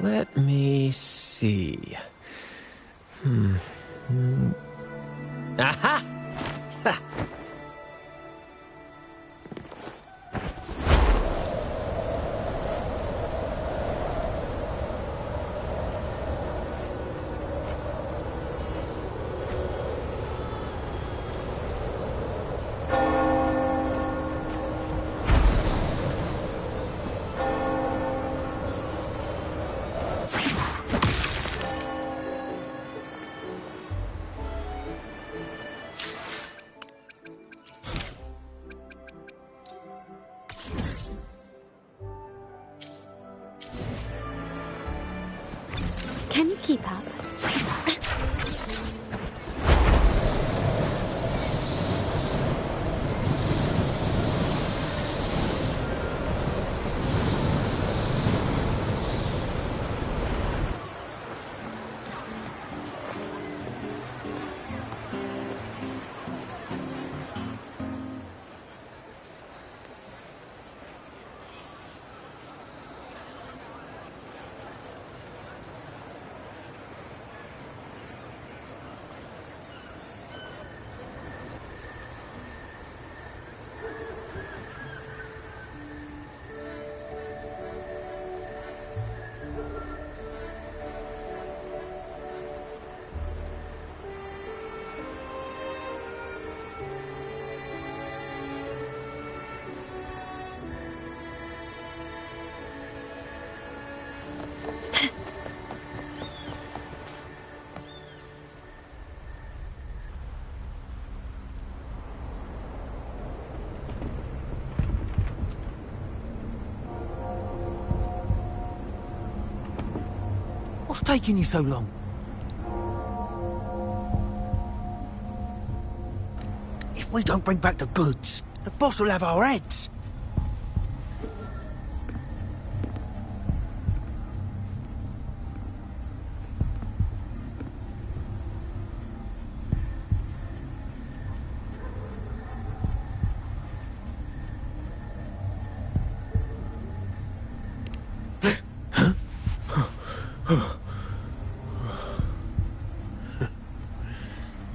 Let me see. Aha! Ha! Can you keep up? What's taking you so long? If we don't bring back the goods, the boss will have our heads.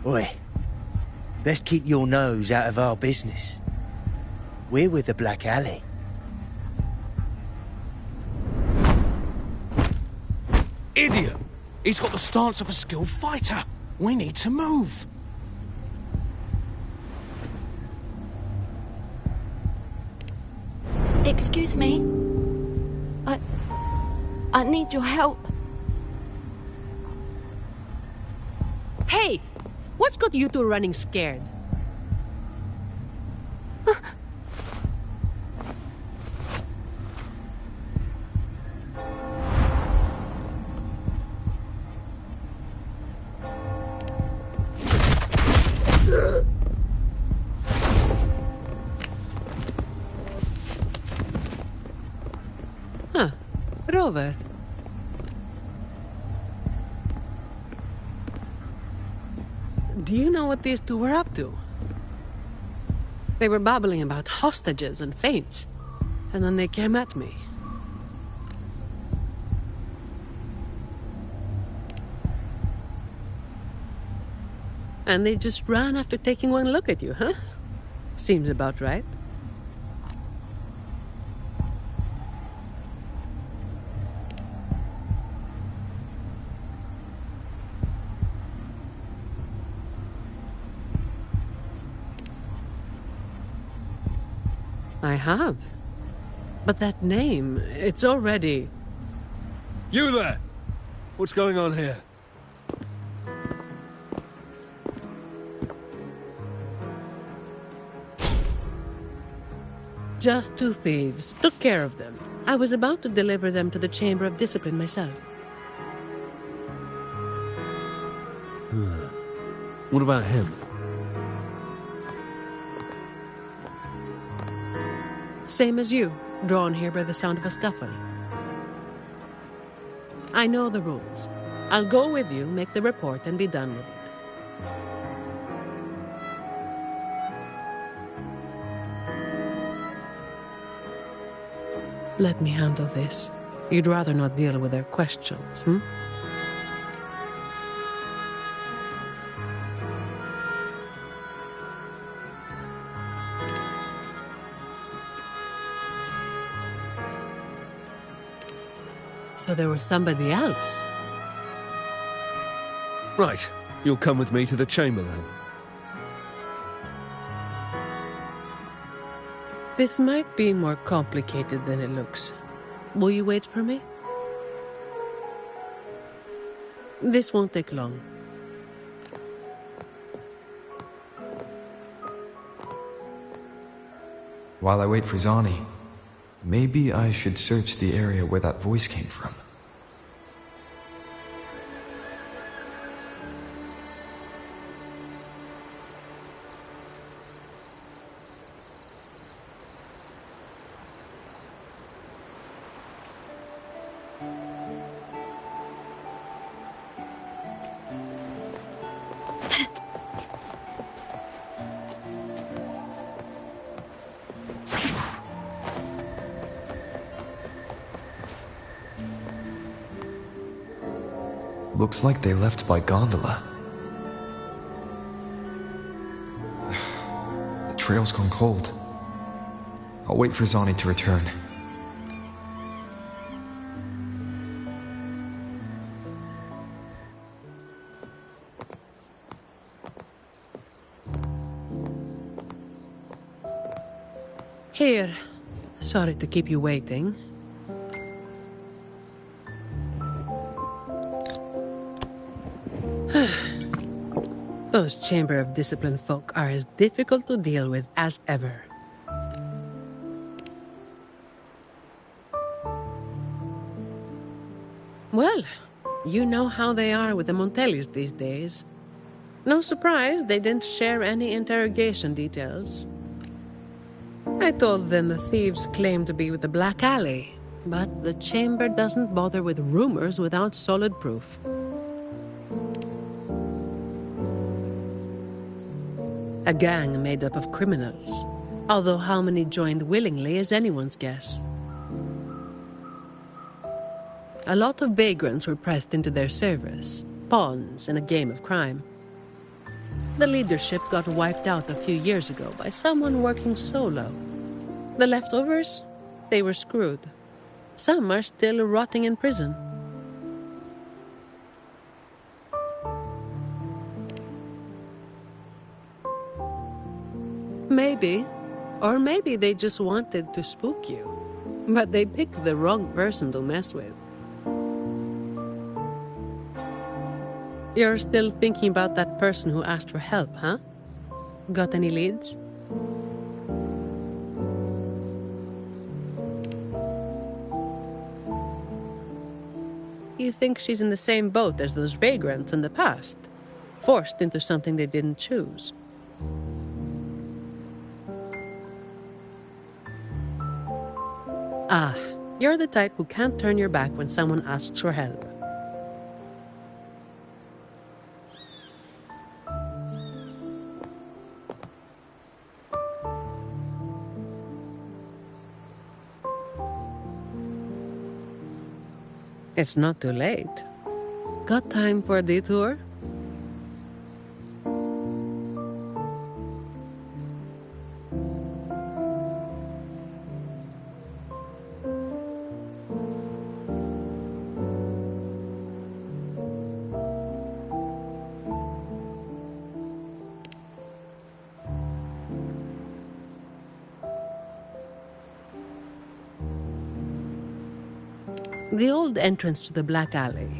Oi, best keep your nose out of our business. We're with the Black Alley. Idiot! He's got the stance of a skilled fighter. We need to move. Excuse me. I need your help. Hey! What's got you two running scared? Huh. Rover. Do you know what these two were up to? They were babbling about hostages and fates, and then they came at me. And they just ran after taking one look at you, huh? Seems about right. I have. But that name, it's already... You there! What's going on here? Just two thieves. Took care of them. I was about to deliver them to the Chamber of Discipline myself. What about him? Same as you, drawn here by the sound of a scuffle. I know the rules. I'll go with you, make the report, and be done with it. Let me handle this. You'd rather not deal with their questions, hmm? So there was somebody else. Right. You'll come with me to the chamber then. This might be more complicated than it looks. Will you wait for me? This won't take long. While I wait for Zani, maybe I should search the area where that voice came from. Looks like they left by gondola. The trail's gone cold. I'll wait for Zani to return. Here. Sorry to keep you waiting. Those Chamber of Discipline folk are as difficult to deal with as ever. Well, you know how they are with the Montellis these days. No surprise they didn't share any interrogation details. I told them the thieves claimed to be with the Black Alley, but the Chamber doesn't bother with rumors without solid proof. A gang made up of criminals, although how many joined willingly is anyone's guess. A lot of vagrants were pressed into their service, pawns in a game of crime. The leadership got wiped out a few years ago by someone working solo. The leftovers, they were screwed. Some are still rotting in prison. Maybe, or maybe they just wanted to spook you. But they picked the wrong person to mess with. You're still thinking about that person who asked for help, huh? Got any leads? You think she's in the same boat as those vagrants in the past? Forced into something they didn't choose. Ah, you're the type who can't turn your back when someone asks for help. It's not too late. Got time for a detour? The old entrance to the Black Alley.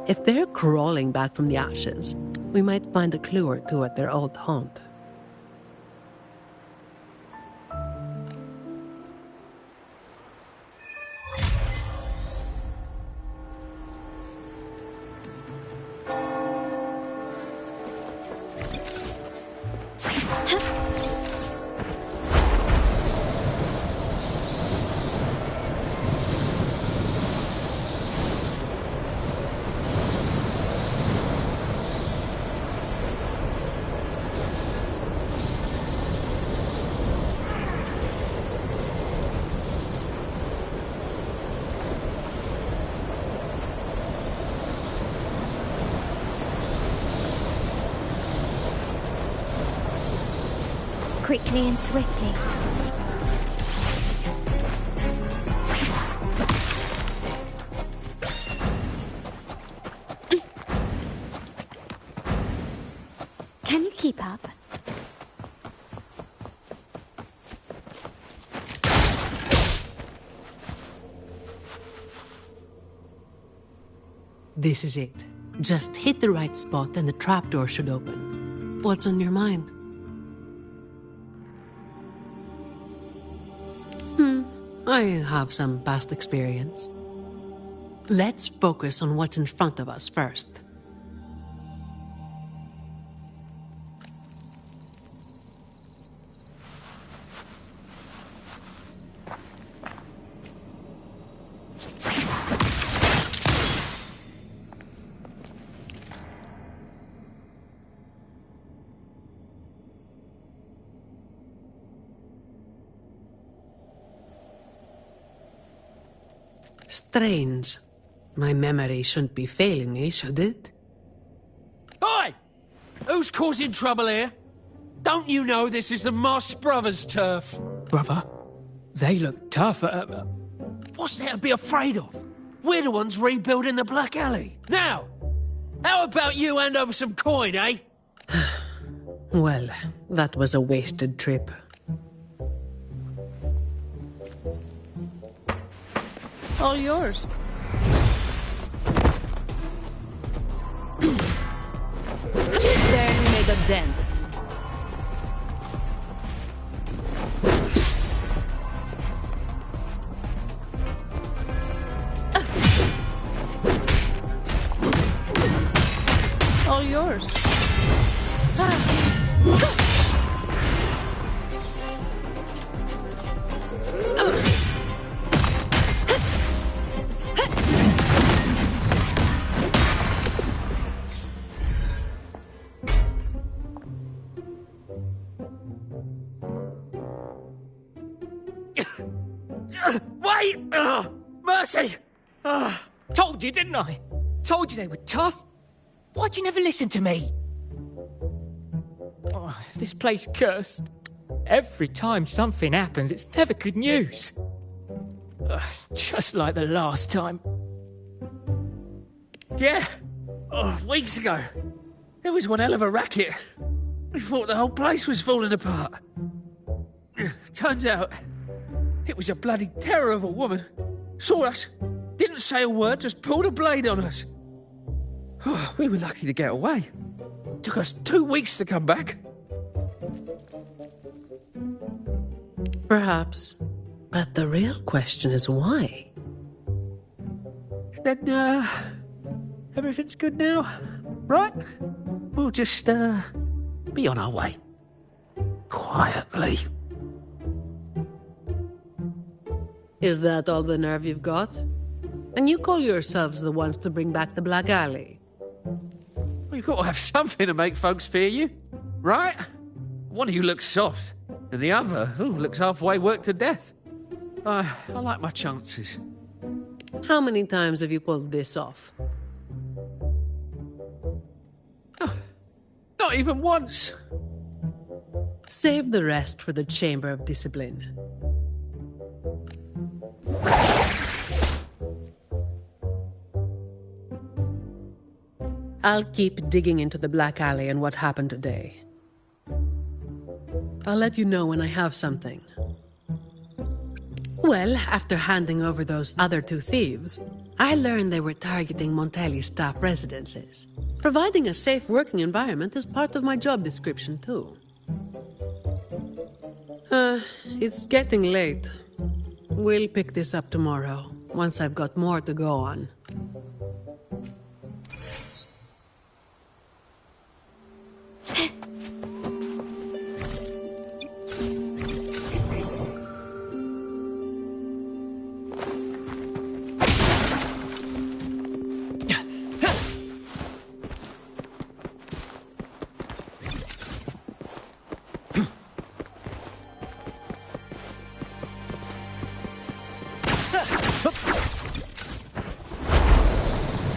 If they're crawling back from the ashes, we might find a clue or two at their old haunt. quickly and swiftly. Can you keep up? This is it. Just hit the right spot and the trapdoor should open. What's on your mind? I have some past experience. Let's focus on what's in front of us first. Strange. My memory shouldn't be failing me, should it? Oi! Who's causing trouble here? Don't you know this is the Moss Brothers' turf? Brother, they look tough. What's there to be afraid of? We're the ones rebuilding the Black Alley. Now, how about you hand over some coin, eh? Well, that was a wasted trip. All yours. Barely made a dent. All yours. Wait! Mercy! Told you, didn't I? Told you they were tough. Why'd you never listen to me? Oh, is this place cursed? Every time something happens, it's never good news. Just like the last time. Yeah. Weeks ago. There was one hell of a racket. We thought the whole place was falling apart. Turns out, it was a bloody terror of a woman. Saw us, didn't say a word, just pulled a blade on us. We were lucky to get away. Took us 2 weeks to come back. Perhaps. But the real question is why? Then, everything's good now, right? We'll just, be on our way. Quietly. Is that all the nerve you've got? And you call yourselves the ones to bring back the Black Alley? Well, you've got to have something to make folks fear you, right? One of you looks soft, and the other looks halfway worked to death. I like my chances. How many times have you pulled this off? Not even once. Save the rest for the Chamber of Discipline. I'll keep digging into the Black Alley and what happened today. I'll let you know when I have something. Well, after handing over those other 2 thieves, I learned they were targeting Montelli's staff residences. Providing a safe working environment is part of my job description, too. It's getting late. We'll pick this up tomorrow, once I've got more to go on.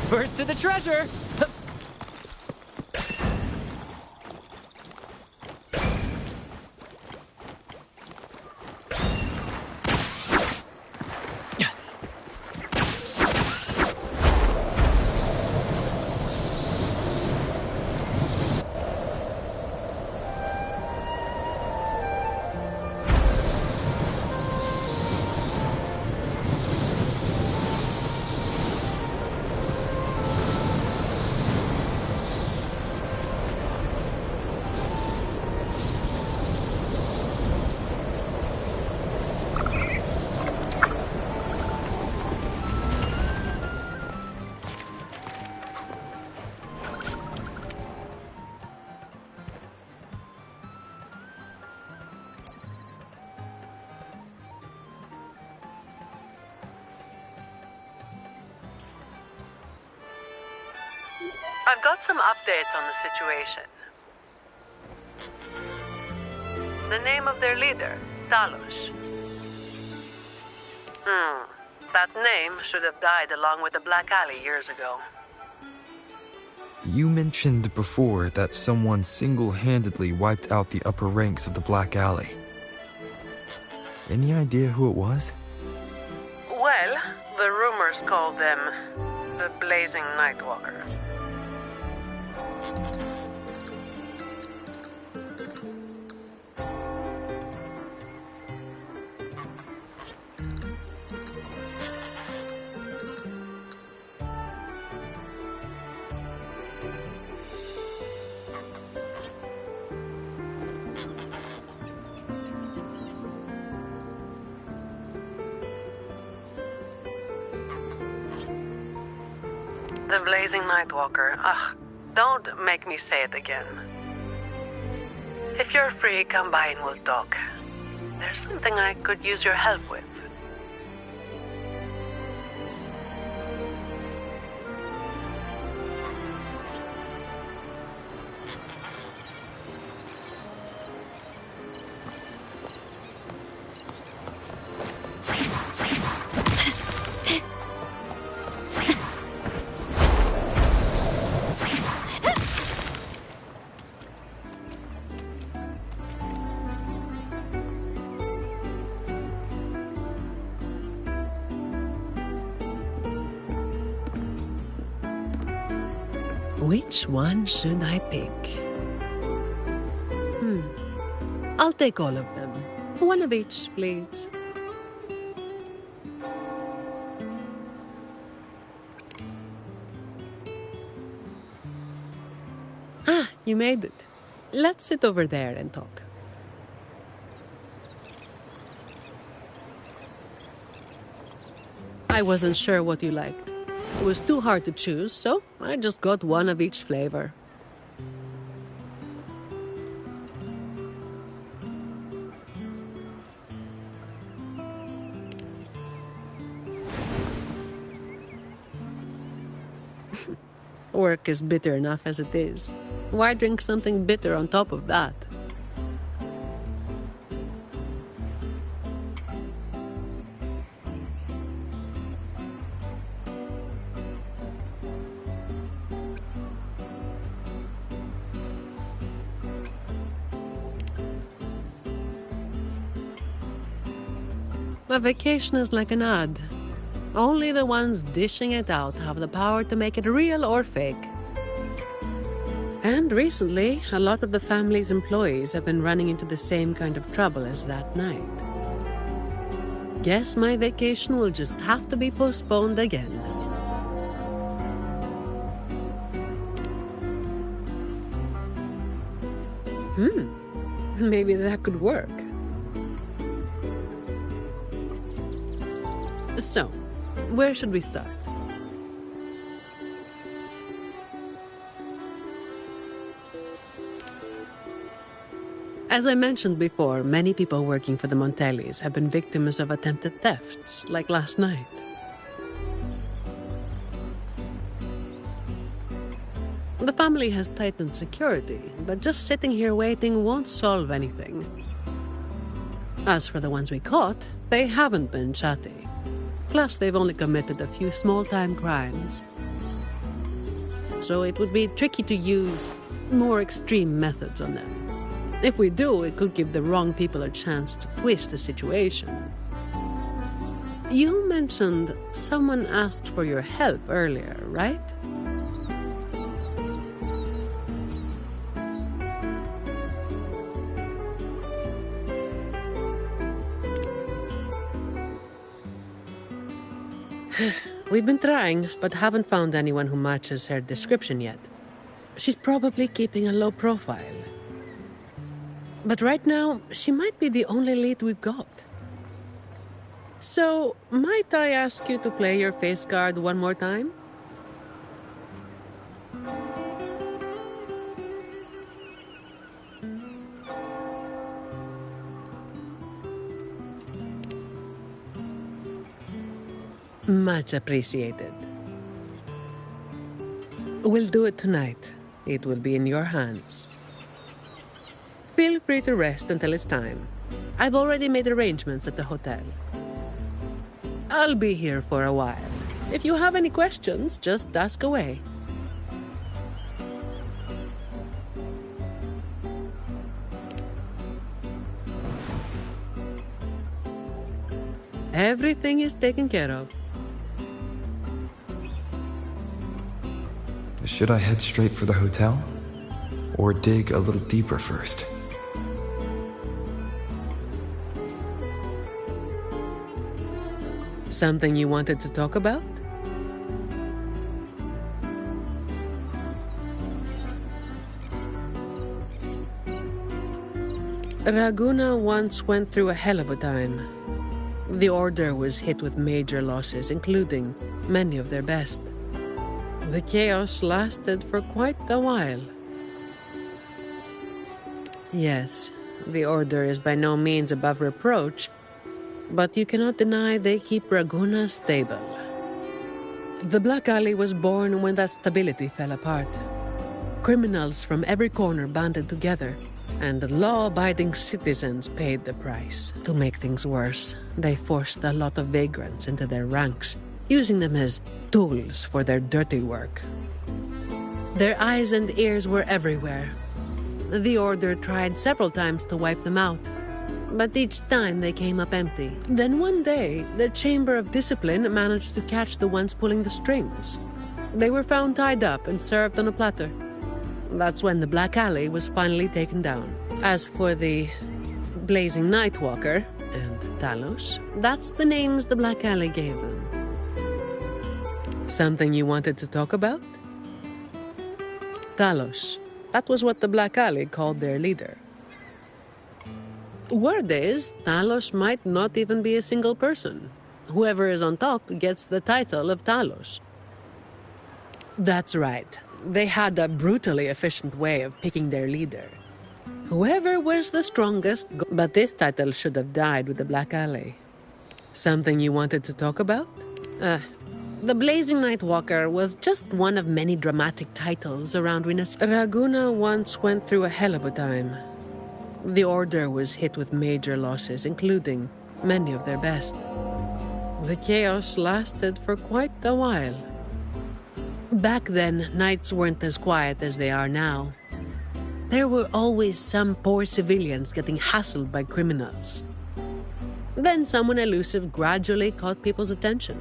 First to the treasure! I've got some updates on the situation. The name of their leader, Talos. That name should have died along with the Black Alley years ago. You mentioned before that someone single-handedly wiped out the upper ranks of the Black Alley. Any idea who it was? Well, the rumors call them the Blazing Nightwalker. The Blazing Nightwalker. Don't make me say it again. If you're free, come by and we'll talk. There's something I could use your help with. Which one should I pick? I'll take all of them. One of each, please. You made it. Let's sit over there and talk. I wasn't sure what you liked. It was too hard to choose, so I just got one of each flavor. Work is bitter enough as it is. Why drink something bitter on top of that? A vacation is like an ad. Only the ones dishing it out have the power to make it real or fake. And recently, a lot of the family's employees have been running into the same kind of trouble as that night. Guess my vacation will just have to be postponed again. Maybe that could work. So, where should we start? As I mentioned before, many people working for the Montellis have been victims of attempted thefts, like last night. The family has tightened security, but just sitting here waiting won't solve anything. As for the ones we caught, they haven't been chatty. Plus, they've only committed a few small-time crimes. So it would be tricky to use more extreme methods on them. If we do, it could give the wrong people a chance to twist the situation. You mentioned someone asked for your help earlier, right? We've been trying, but haven't found anyone who matches her description yet. She's probably keeping a low profile. But right now, she might be the only lead we've got. So, might I ask you to play your face card one more time? Much appreciated. We'll do it tonight. It will be in your hands. Feel free to rest until it's time. I've already made arrangements at the hotel. I'll be here for a while. If you have any questions, just ask away. Everything is taken care of. Should I head straight for the hotel? Or dig a little deeper first? Something you wanted to talk about? Raguna once went through a hell of a time. The Order was hit with major losses, including many of their best. The chaos lasted for quite a while. Yes, the Order is by no means above reproach, but you cannot deny they keep Raguna stable. The Black Alley was born when that stability fell apart. Criminals from every corner banded together, and law-abiding citizens paid the price. To make things worse, they forced a lot of vagrants into their ranks, using them as tools for their dirty work. Their eyes and ears were everywhere. The Order tried several times to wipe them out, but each time they came up empty. Then one day, the Chamber of Discipline managed to catch the ones pulling the strings. They were found tied up and served on a platter. That's when the Black Alley was finally taken down. As for the Blazing Nightwalker and Talos, that's the names the Black Alley gave them. Something you wanted to talk about? Talos. That was what the Black Alley called their leader. Word is, Talos might not even be a single person. Whoever is on top gets the title of Talos. That's right. They had a brutally efficient way of picking their leader. Whoever was the strongest, but this title should have died with the Black Alley. Something you wanted to talk about? The Blazing Nightwalker was just one of many dramatic titles around Raguna once went through a hell of a time. The Order was hit with major losses, including many of their best. The chaos lasted for quite a while. Back then, nights weren't as quiet as they are now. There were always some poor civilians getting hassled by criminals. Then someone elusive gradually caught people's attention.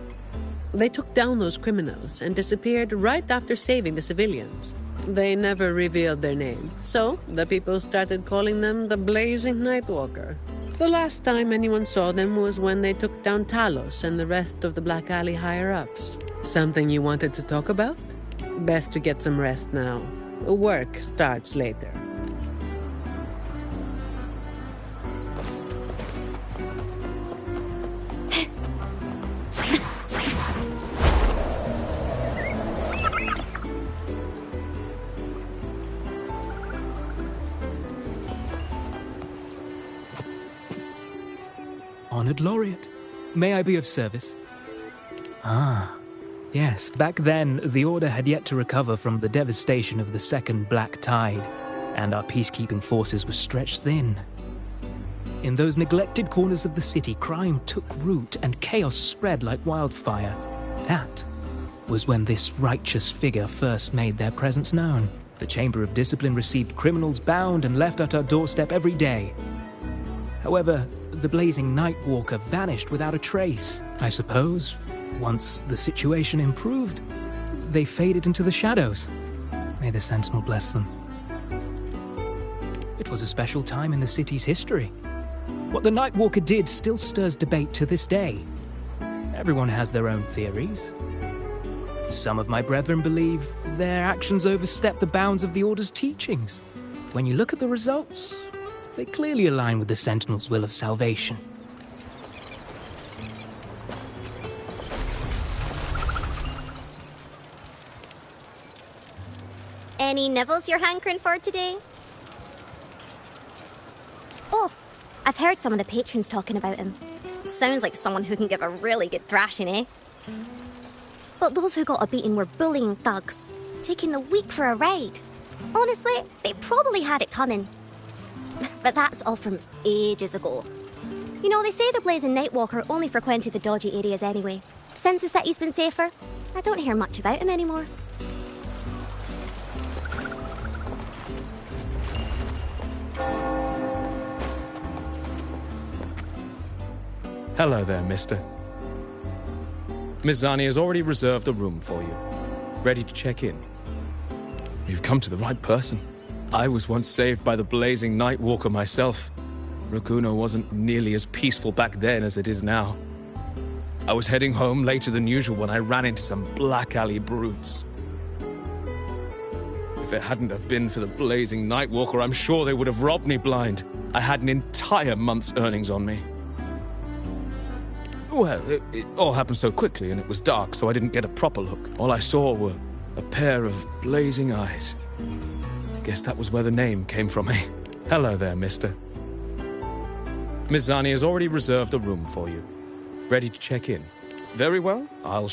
They took down those criminals and disappeared right after saving the civilians. They never revealed their name, so the people started calling them the Blazing Nightwalker. The last time anyone saw them was when they took down Talos and the rest of the Black Alley higher-ups. Something you wanted to talk about? Best to get some rest now. Work starts later. Honored Laureate, may I be of service? Ah, yes. Back then, the Order had yet to recover from the devastation of the Second Black Tide, and our peacekeeping forces were stretched thin. In those neglected corners of the city, crime took root and chaos spread like wildfire. That was when this righteous figure first made their presence known. The Chamber of Discipline received criminals bound and left at our doorstep every day. However, the Blazing Nightwalker vanished without a trace. I suppose, once the situation improved, they faded into the shadows. May the Sentinel bless them. It was a special time in the city's history. What the Nightwalker did still stirs debate to this day. Everyone has their own theories. Some of my brethren believe their actions overstep the bounds of the Order's teachings. When you look at the results, they clearly align with the Sentinel's will of salvation. Any nibbles you're hankering for today? Oh, I've heard some of the patrons talking about him. Sounds like someone who can give a really good thrashing, eh? But those who got a beating were bullying thugs. taking the week for a ride. Honestly, they probably had it coming. But that's all from ages ago. You know, they say the Blazing Nightwalker only frequented the dodgy areas anyway. Since the city's been safer, I don't hear much about him anymore. Hello there, mister. Miss Zani has already reserved a room for you. Ready to check in. You've come to the right person. I was once saved by the Blazing Nightwalker myself. Raguno wasn't nearly as peaceful back then as it is now. I was heading home later than usual when I ran into some black alley brutes. If it hadn't have been for the Blazing Nightwalker, I'm sure they would have robbed me blind. I had an entire month's earnings on me. Well, it all happened so quickly and it was dark, so I didn't get a proper look. All I saw were a pair of blazing eyes. Guess that was where the name came from, eh? Hello there, mister. Miss Zani has already reserved a room for you. Ready to check in. Very well, I'll...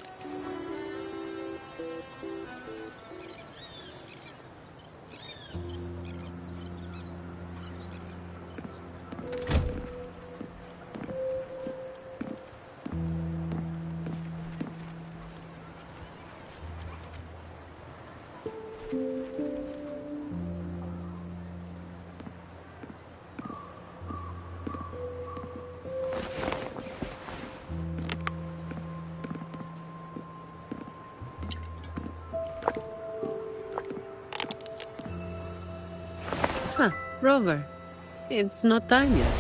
Huh, Rover. It's not time yet.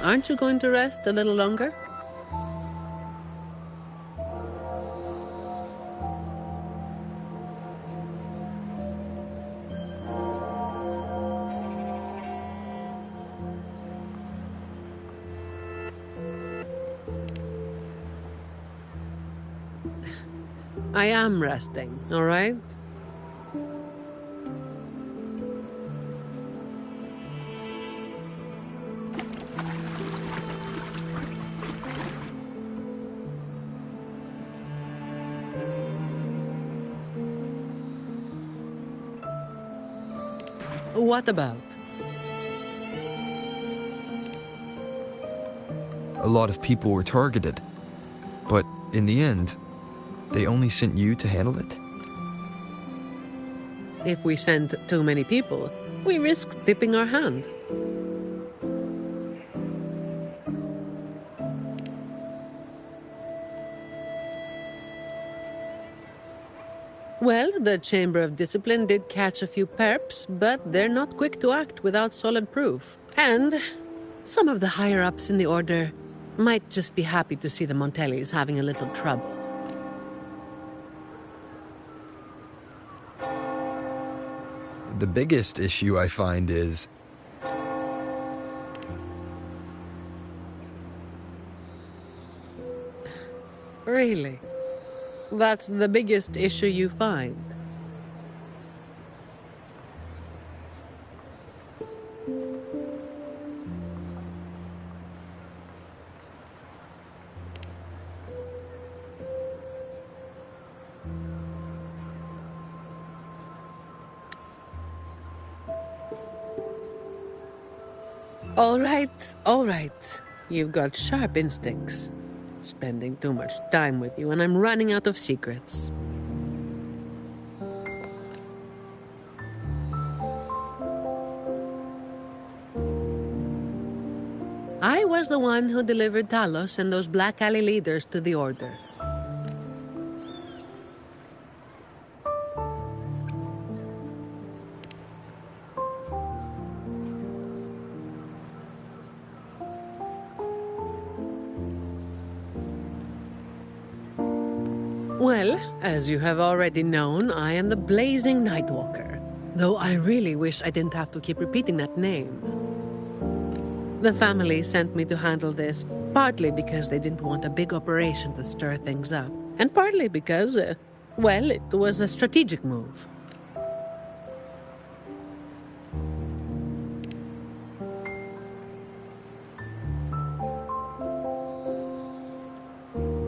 Aren't you going to rest a little longer? I am resting, all right? What about? A lot of people were targeted, but in the end, they only sent you to handle it? If we send too many people, we risk tipping our hand. Well, the Chamber of Discipline did catch a few perps, but they're not quick to act without solid proof. And some of the higher-ups in the Order might just be happy to see the Montellis having a little trouble. The biggest issue I find is... Really? That's the biggest issue you find? All right. You've got sharp instincts. Spending too much time with you and I'm running out of secrets. I was the one who delivered Talos and those Black Alley leaders to the Order. Well, as you have already known, I am the Blazing Nightwalker. Though I really wish I didn't have to keep repeating that name. The family sent me to handle this, partly because they didn't want a big operation to stir things up, and partly because, well, it was a strategic move.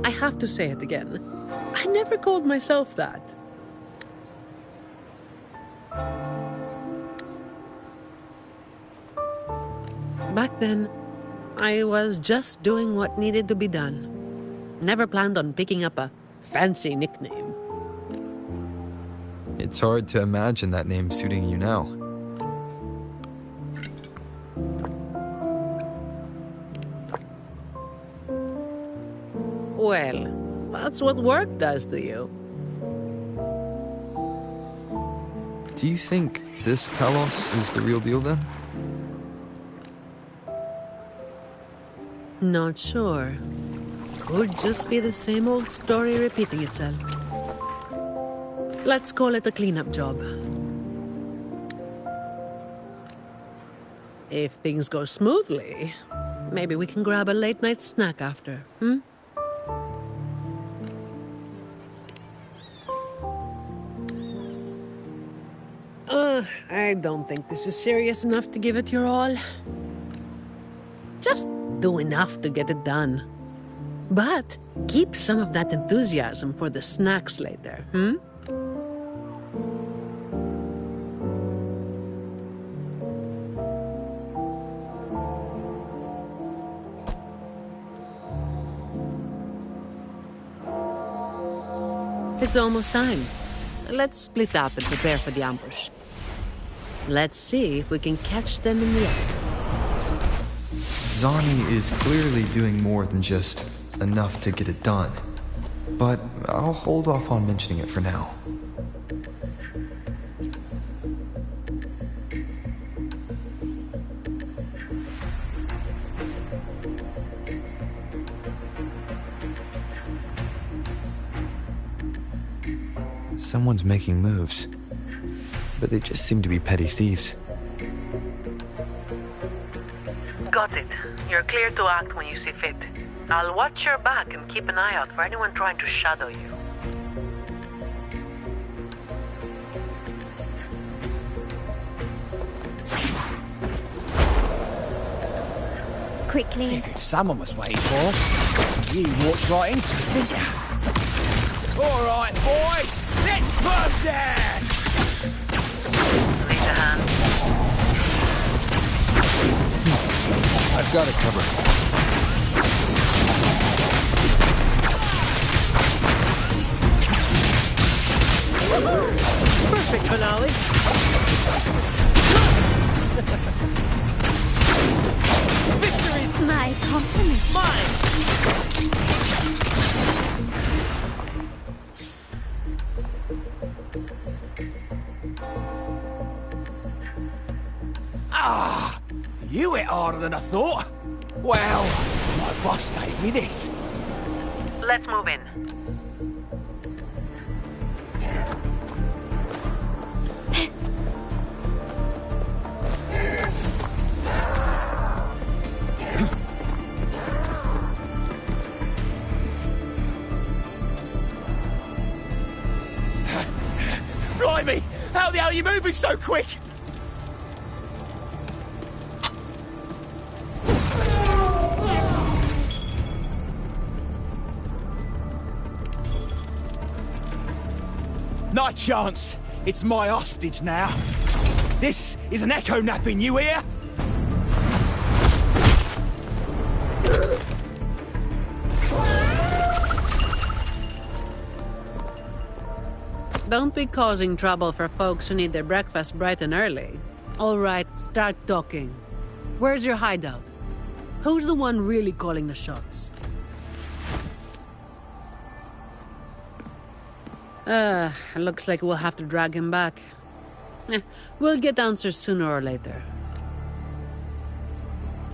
I have to say it again. I never called myself that. Back then, I was just doing what needed to be done. Never planned on picking up a fancy nickname. It's hard to imagine that name suiting you now. Well, that's what work does to you. Do you think this Talos is the real deal then? Not sure. Could just be the same old story repeating itself. Let's call it a cleanup job. If things go smoothly, maybe we can grab a late-night snack after, I don't think this is serious enough to give it your all. Just do enough to get it done. But keep some of that enthusiasm for the snacks later, It's almost time. Let's split up and prepare for the ambush. Let's see if we can catch them in the act. Zani is clearly doing more than just enough to get it done. But I'll hold off on mentioning it for now. Someone's making moves, but they just seem to be petty thieves. Got it. You're clear to act when you see fit. I'll watch your back and keep an eye out for anyone trying to shadow you. Quickly. Someone was waiting for. You walked right into it, didn't you? All right, boys, let's move there! Need a hand? I've got it covered. Perfect finale. Victory's my company. Mine. You hit harder than I thought. Well, my boss gave me this. Let's move in. Blimey, how the hell are you moving so quick? Not a chance. It's my hostage now. This is an echo napping, you hear? Don't be causing trouble for folks who need their breakfast bright and early. All right, start talking. Where's your hideout? Who's the one really calling the shots? Looks like we'll have to drag him back. We'll get answers sooner or later.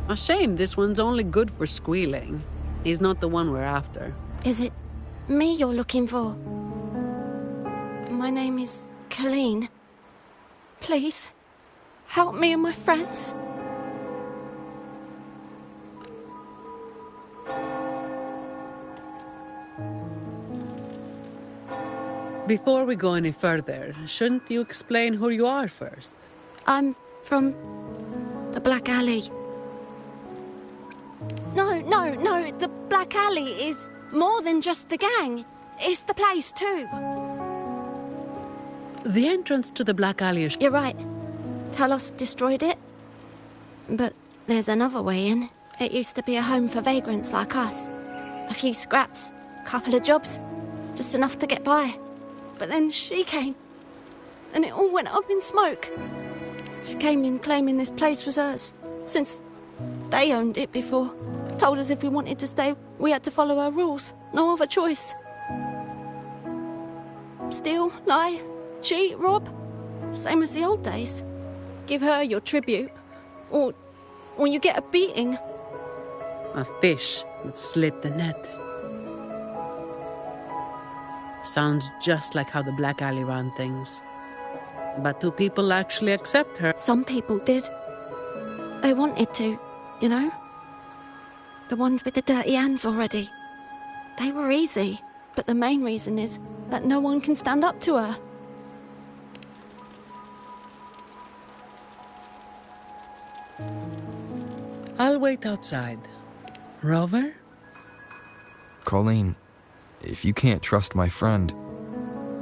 A shame this one's only good for squealing. He's not the one we're after. Is it me you're looking for? My name is Colleen. Please, help me and my friends. Before we go any further, shouldn't you explain who you are first? I'm from the Black Alley. No, the Black Alley is more than just the gang. It's the place too. The entrance to the Black Alley is... You're right. Talos destroyed it. But There's another way in. It used to be a home for vagrants like us. A few scraps, couple of jobs, just enough to get by. But then she came, and it all went up in smoke. She came in claiming this place was hers, since they owned it before. Told us if we wanted to stay, we had to follow her rules. No other choice. Steal, lie, cheat, rob. Same as the old days. Give her your tribute, or you get a beating. A fish that slipped the net. Sounds just like how the Black Alley ran things. But do people actually accept her? Some people did. They wanted to, you know? The ones with the dirty hands already. They were easy, but the main reason is that no one can stand up to her. I'll wait outside. Rover? Colleen, if you can't trust my friend,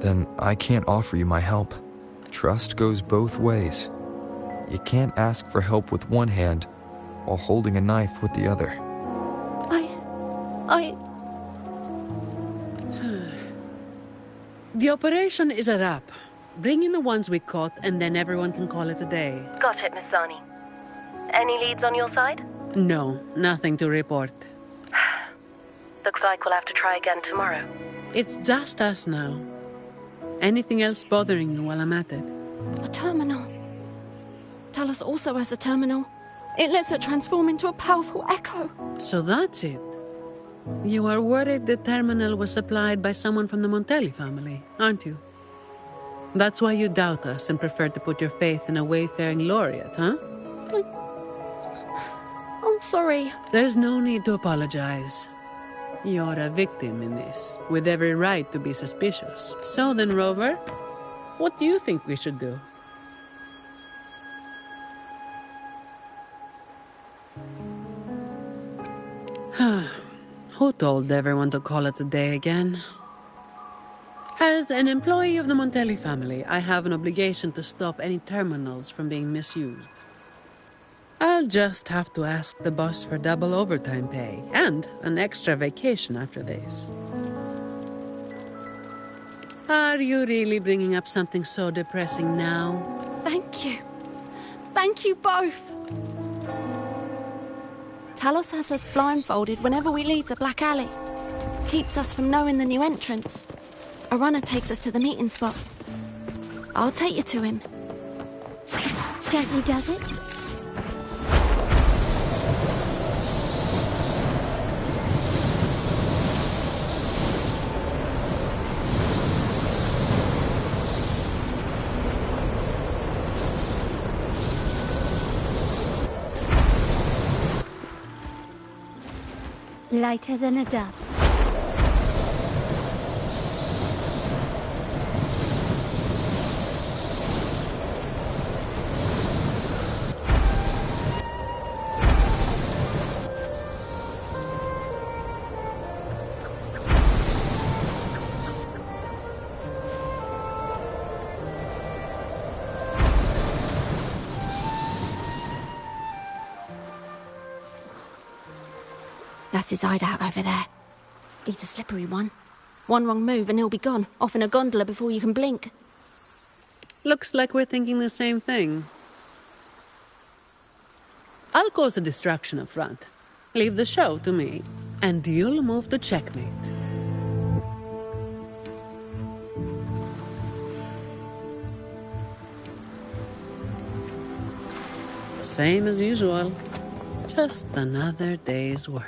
then I can't offer you my help. Trust goes both ways. You can't ask for help with one hand while holding a knife with the other. The operation is a wrap. Bring in the ones we caught, and then everyone can call it a day. Got it, Miss Zani. Any leads on your side? No, nothing to report. Looks like we'll have to try again tomorrow. It's just us now. Anything else bothering you while I'm at it? A terminal. Talos also has a terminal. It lets her transform into a powerful echo. So that's it. You are worried the terminal was supplied by someone from the Montelli family, aren't you? That's why you doubt us and prefer to put your faith in a wayfaring laureate, huh? I'm sorry. There's no need to apologize. You're a victim in this, with every right to be suspicious. So then, Rover, what do you think we should do? Who told everyone to call it a day again? As an employee of the Montelli family, I have an obligation to stop any terminals from being misused. I'll just have to ask the boss for double overtime pay and an extra vacation after this. Are you really bringing up something so depressing now? Thank you. Thank you both. Talos has us blindfolded whenever we leave the Black Alley. Keeps us from knowing the new entrance. A runner takes us to the meeting spot. I'll take you to him. Gently does it. Lighter than a dove. That's his hideout over there. He's a slippery one. One wrong move and he'll be gone, off in a gondola before you can blink. Looks like we're thinking the same thing. I'll cause a distraction up front. Leave the show to me, and you'll move to checkmate. Same as usual. Just another day's work.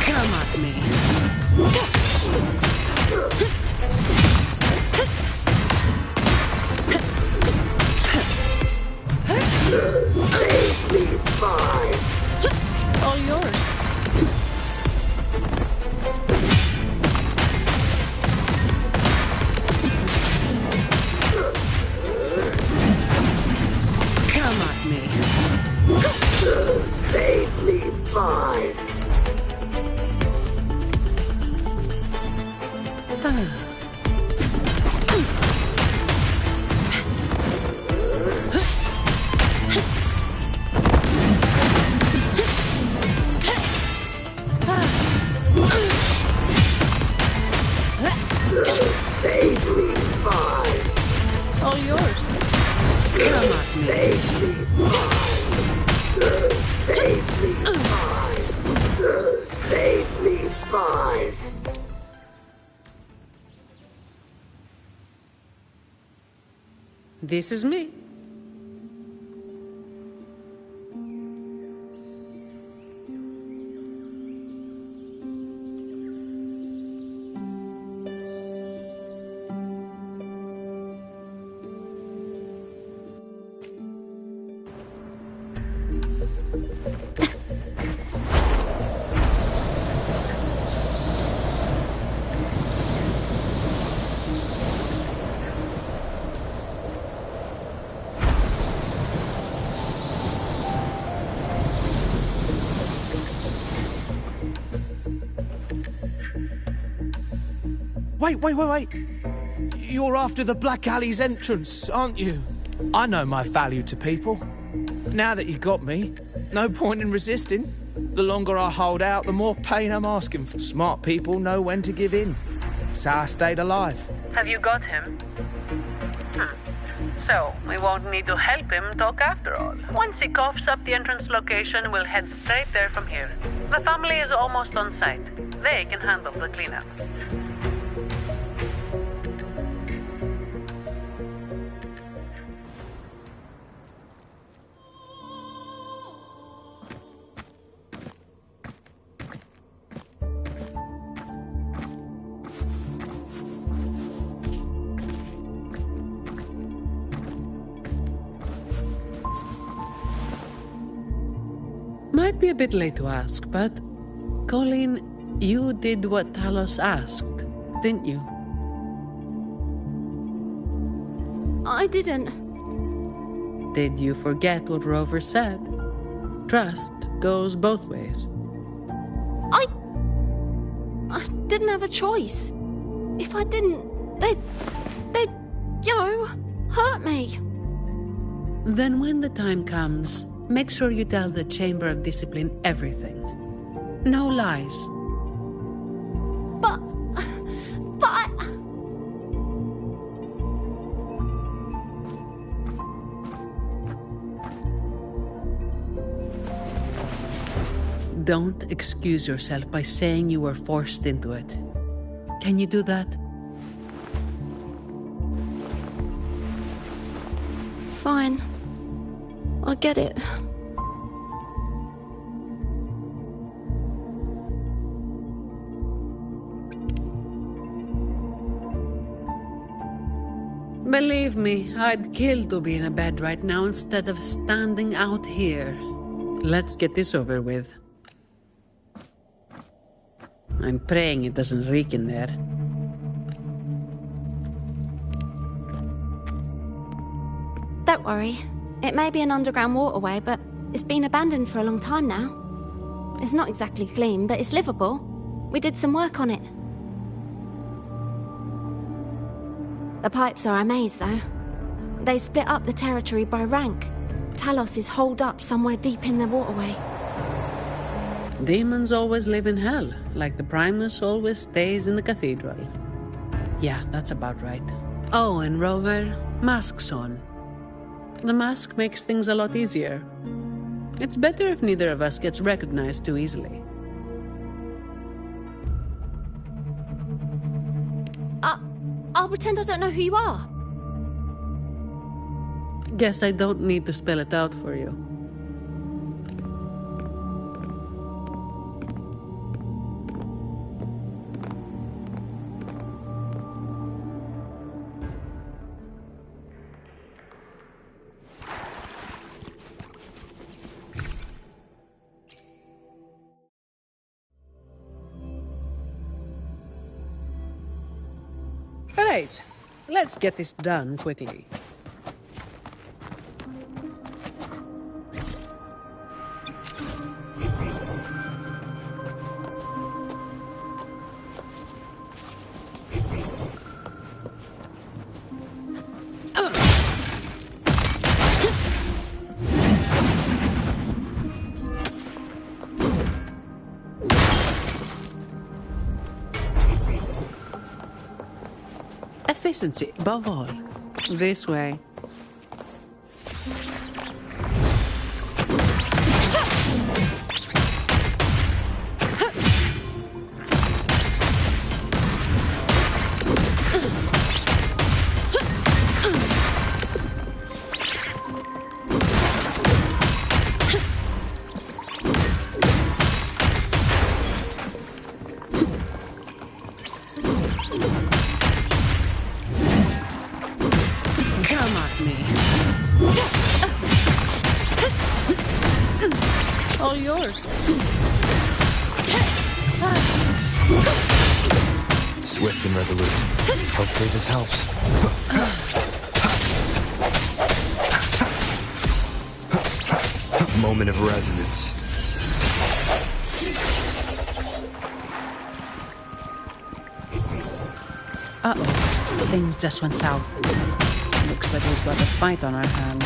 Come at me. All yours. all yours. Come at me. Safely flies. This is me. Wait. You're after the Black Alley's entrance, aren't you? I know my value to people. Now that you got me, no point in resisting. The longer I hold out, the more pain I'm asking for. Smart people know when to give in. So I stayed alive. Have you got him? So, we won't need to help him talk after all. Once he coughs up the entrance location, we'll head straight there from here. The family is almost on site. They can handle the cleanup. Might be a bit late to ask, but Colleen, you did what Talos asked, didn't you? I didn't. Did you forget what Rover said? Trust goes both ways. I didn't have a choice. If I didn't, they'd, hurt me. Then when the time comes, make sure you tell the Chamber of Discipline everything. No lies. But I... Don't excuse yourself by saying you were forced into it. Can you do that? Fine. I get it. Believe me, I'd kill to be in a bed right now instead of standing out here. Let's get this over with. I'm praying it doesn't reek in there. Don't worry. It may be an underground waterway, but it's been abandoned for a long time now. It's not exactly clean, but it's livable. We did some work on it. The pipes are a maze, though. They split up the territory by rank. Talos is holed up somewhere deep in the waterway. Demons always live in hell, like the Primus always stays in the cathedral. Yeah, that's about right. Oh, and Rover, masks on. The mask makes things a lot easier. It's better if neither of us gets recognized too easily. I'll pretend I don't know who you are. Guess I don't need to spell it out for you. Right, let's get this done quickly. Efficiency, above all. This way. All yours. Swift and resolute. Hopefully this helps. Moment of resonance. Uh-oh. Things just went south. Looks like we've got a fight on our hands.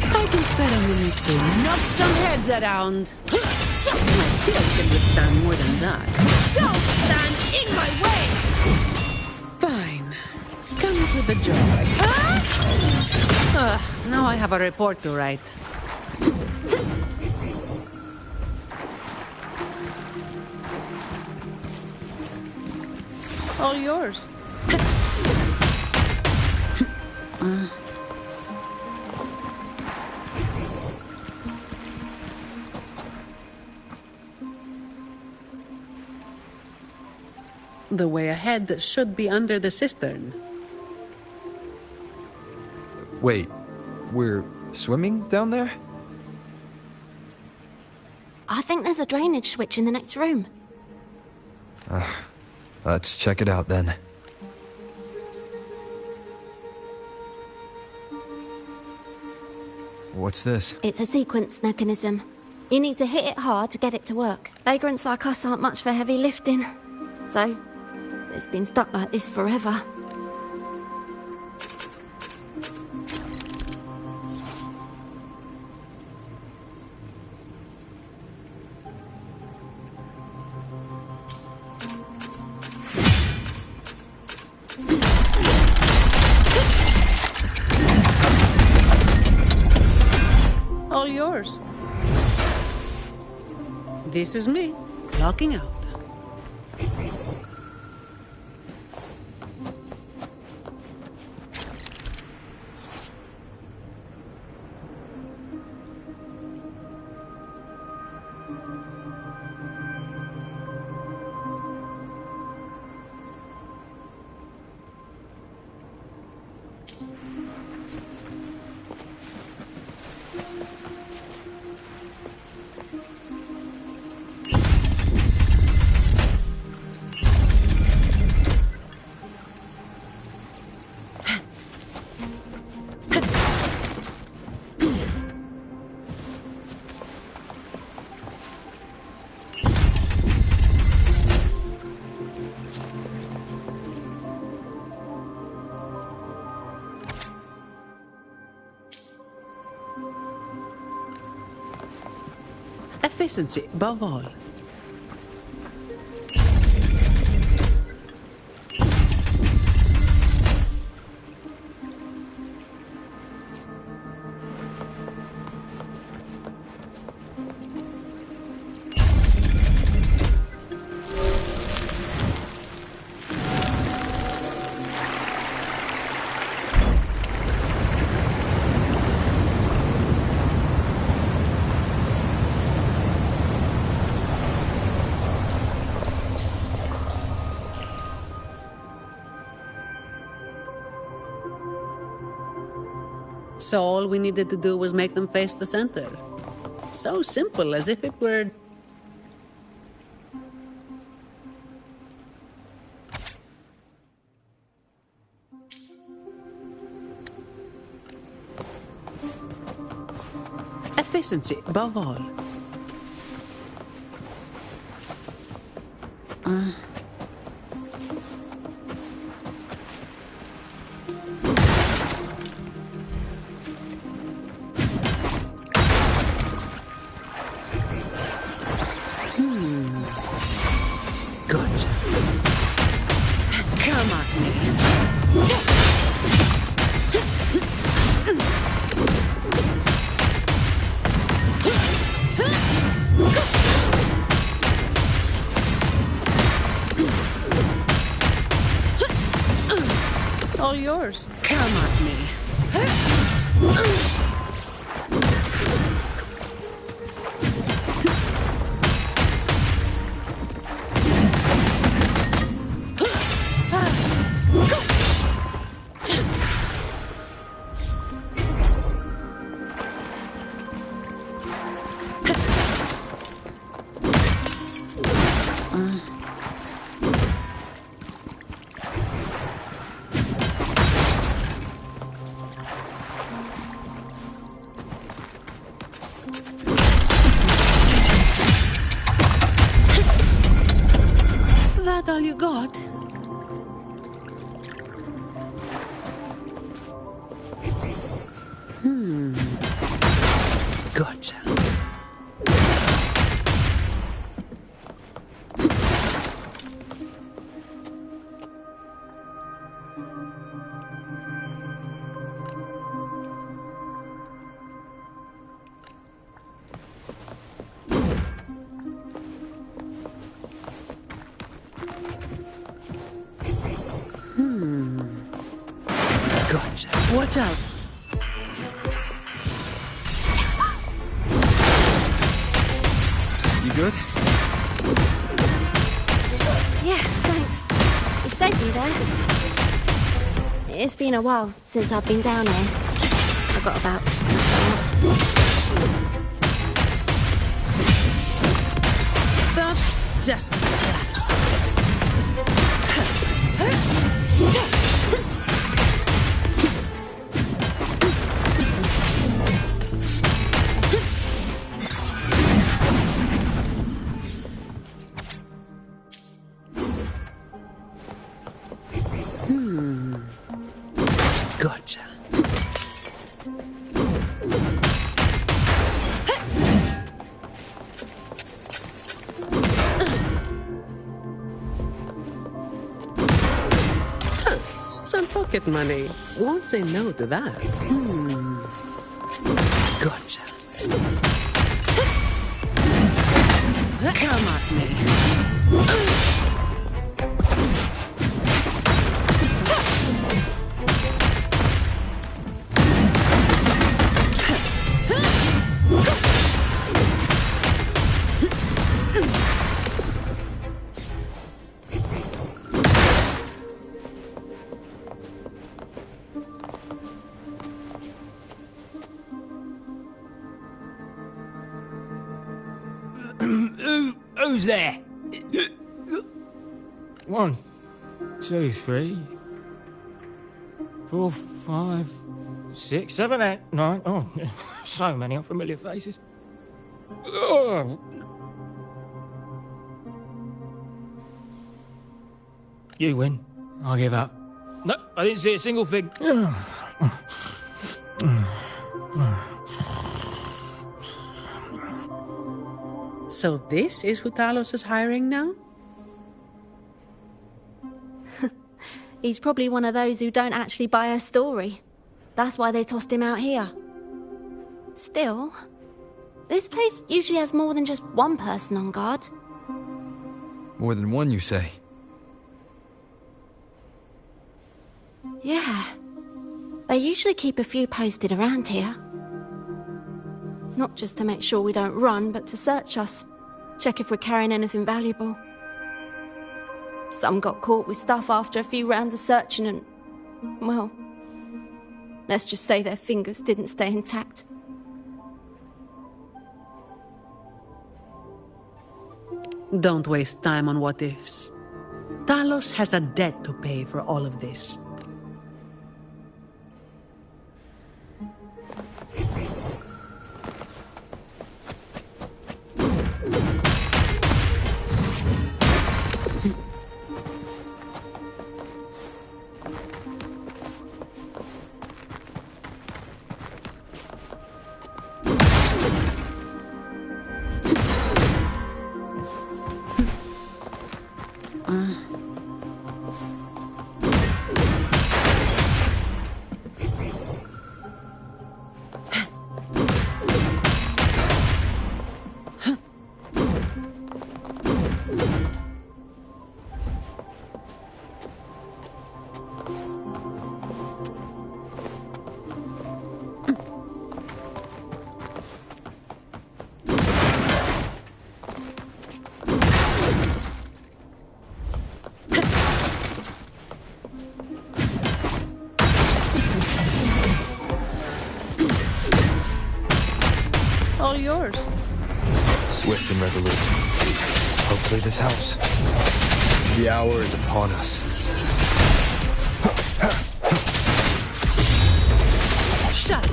I can spare a minute to knock some heads around. My shield can withstand more than that. Don't stand in my way! Fine. Comes with the joy. Now I have a report to write. All yours. The way ahead should be under the cistern. Wait, we're swimming down there? I think there's a drainage switch in the next room. Let's check it out then. What's this? It's a sequence mechanism. You need to hit it hard to get it to work. Vagrants like us aren't much for heavy lifting. So, it's been stuck like this forever. All yours. This is me, locking out. Efficiency above all. So all we needed to do was make them face the center. So simple, as if it were... Efficiency above all. Gotcha. Come at me. All yours. Come at me. That all you got? Gotcha. Gotcha. Watch out. You good? Yeah, thanks. You saved me there. It's been a while since I've been down here. I got about... That's just a scratch. Gotcha. Some pocket money. Won't say no to that. Gotcha. Come at me. Who's there? 1, 2, 3, 4, 5, 6, 7, 8, 9. Oh, so many unfamiliar faces. Oh. You win. I'll give up. No, I didn't see a single fig. So this is who Talos is hiring now? He's probably one of those who don't actually buy a story. That's why they tossed him out here. Still, this place usually has more than just one person on guard. More than one, you say? Yeah. They usually keep a few posted around here. Not just to make sure we don't run, but to search us. Check if we're carrying anything valuable. Some got caught with stuff after a few rounds of searching and... well... let's just say their fingers didn't stay intact. Don't waste time on what-ifs. Talos has a debt to pay for all of this. All yours. Swift and resolute. Hopefully this helps. The hour is upon us. Shut.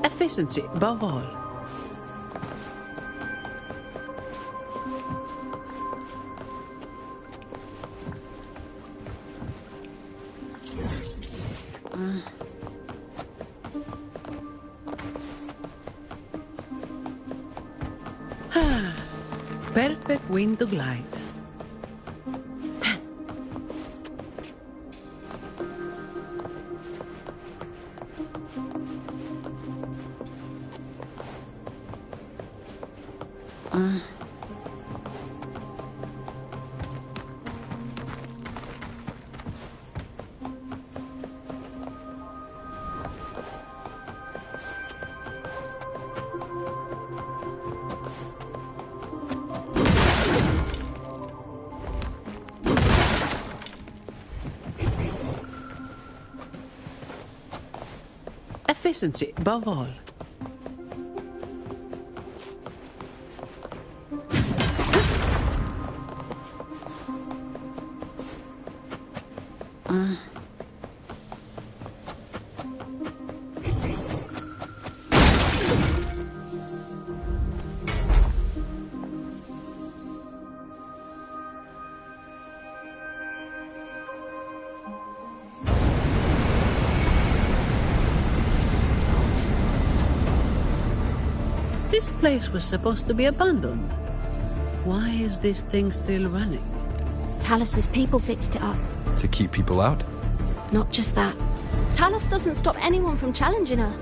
Efficiency above all. Perfect wind to glide. Efficiency above all. This place was supposed to be abandoned. Why is this thing still running? Talos' people fixed it up. To keep people out? Not just that. Talos doesn't stop anyone from challenging her.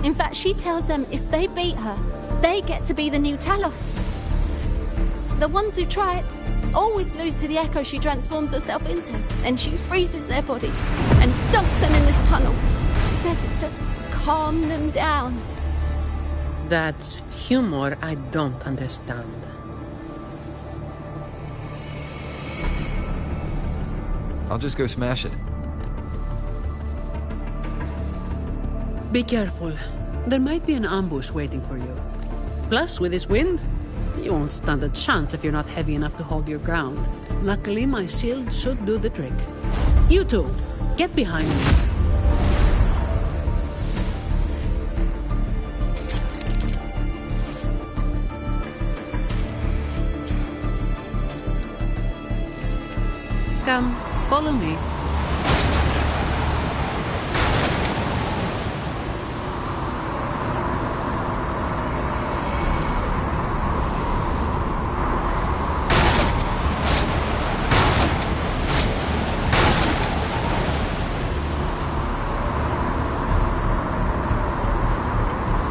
In fact, she tells them if they beat her, they get to be the new Talos. The ones who try it always lose to the echo she transforms herself into. Then she freezes their bodies and dumps them in this tunnel. She says it's to calm them down. That's humor I don't understand. I'll just go smash it. Be careful. There might be an ambush waiting for you. Plus, with this wind, you won't stand a chance if you're not heavy enough to hold your ground. Luckily, my shield should do the trick. You two, get behind me. Come, follow me.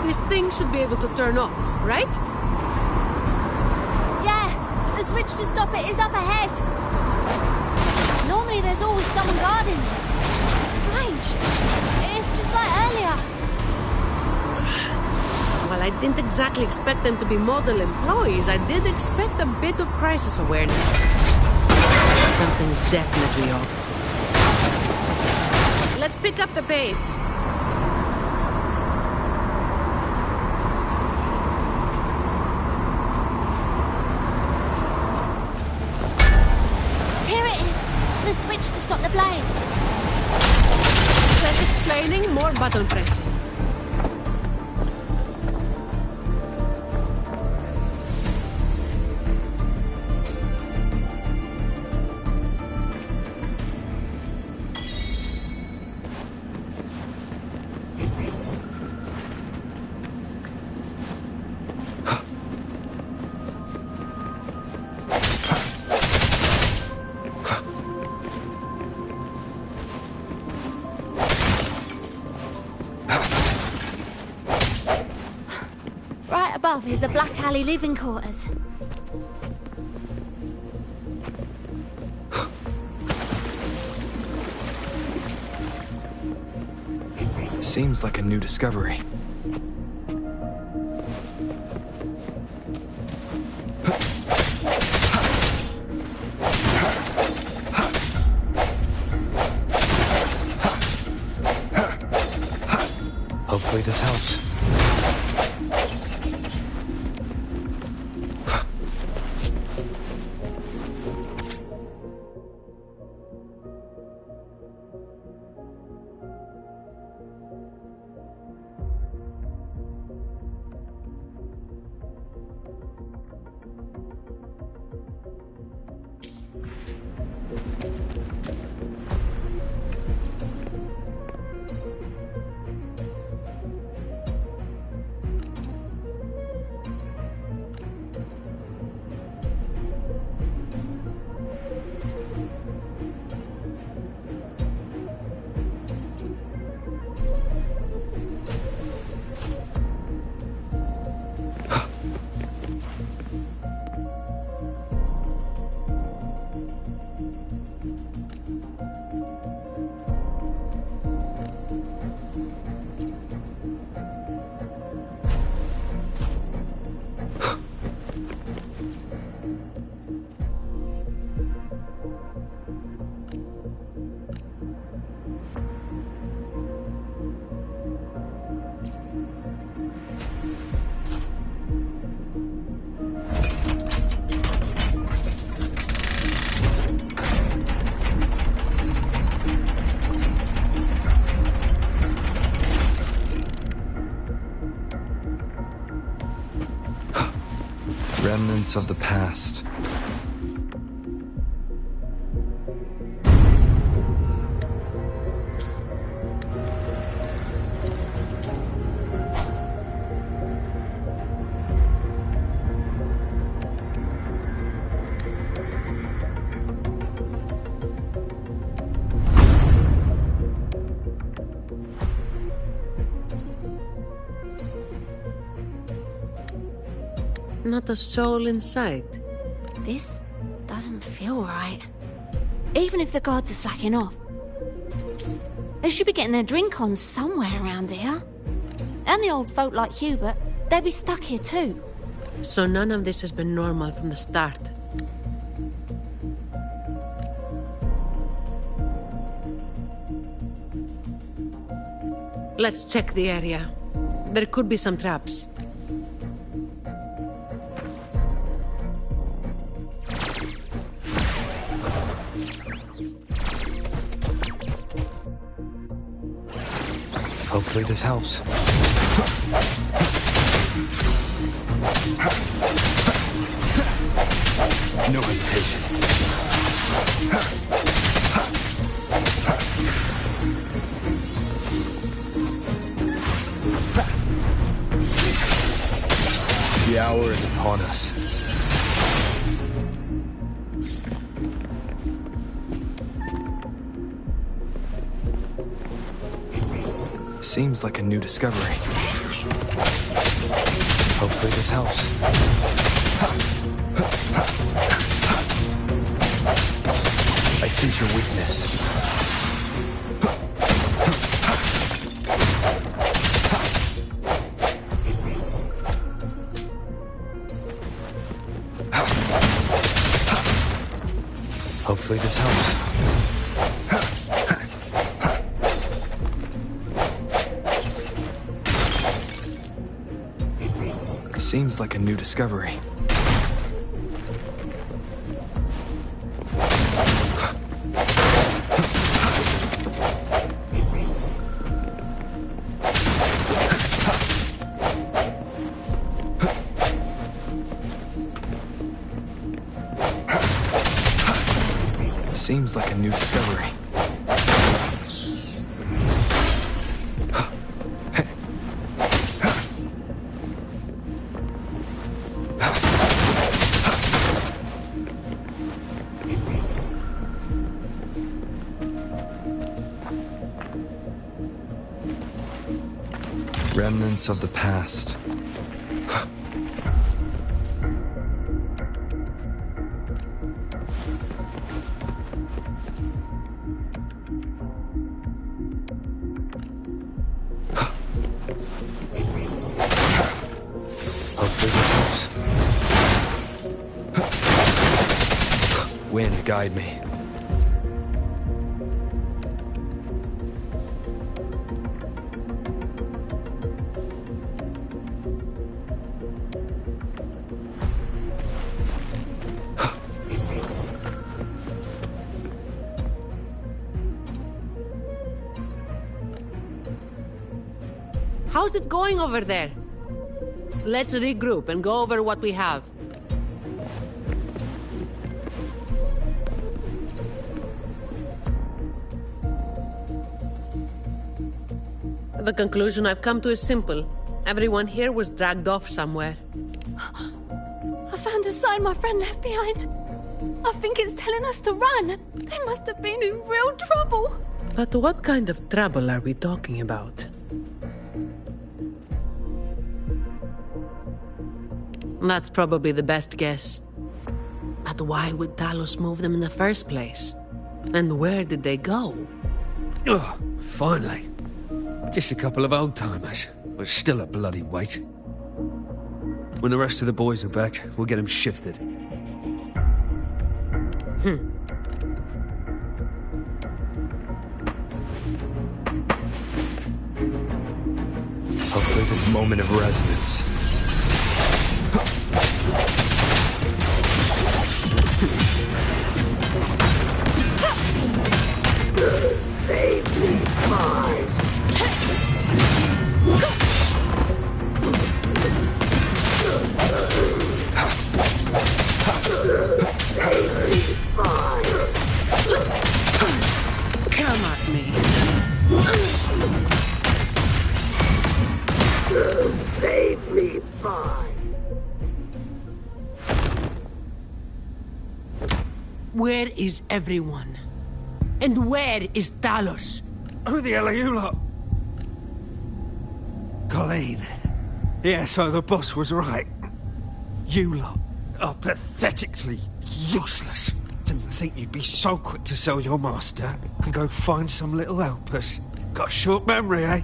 This thing should be able to turn off, right? Yeah, the switch to stop it is up ahead. Normally there's always someone guarding this. Strange. It's just like earlier. Well, I didn't exactly expect them to be model employees. I did expect a bit of crisis awareness. Something's definitely off. Let's pick up the pace. Here it is! The switch to stop the blaze. Self-explaining, more button pressing. Right above is the Black Alley living quarters. Seems like a new discovery. Hopefully this helps. Remnants of the past. Not a soul in sight. This doesn't feel right. Even if the guards are slacking off. They should be getting their drink on somewhere around here. And the old folk like Hubert, they'd be stuck here too. So none of this has been normal from the start. Let's check the area. There could be some traps. Hopefully this helps. No hesitation. The hour is upon us. Seems like a new discovery. Hopefully this helps. I sense your weakness. Hopefully this helps. Seems like a new discovery. Seems like a new discovery. Remnants of the past. Hopefully this helps. Wind, guide me. How's it going over there? Let's regroup and go over what we have. The conclusion I've come to is simple. Everyone here was dragged off somewhere. I found a sign my friend left behind. I think it's telling us to run. They must have been in real trouble. But what kind of trouble are we talking about? That's probably the best guess. But why would Talos move them in the first place? And where did they go? Oh, finally. Just a couple of old-timers, but still a bloody weight. When the rest of the boys are back, we'll get them shifted. Hopefully this moment of resonance. Save me, boys. Save me, boys. Come at me. Save me, boys. Where is everyone? And where is Talos? Who the hell are you lot? Colleen. Yeah, so the boss was right. You lot are pathetically useless. Didn't think you'd be so quick to sell your master and go find some little helpers. Got a short memory, eh?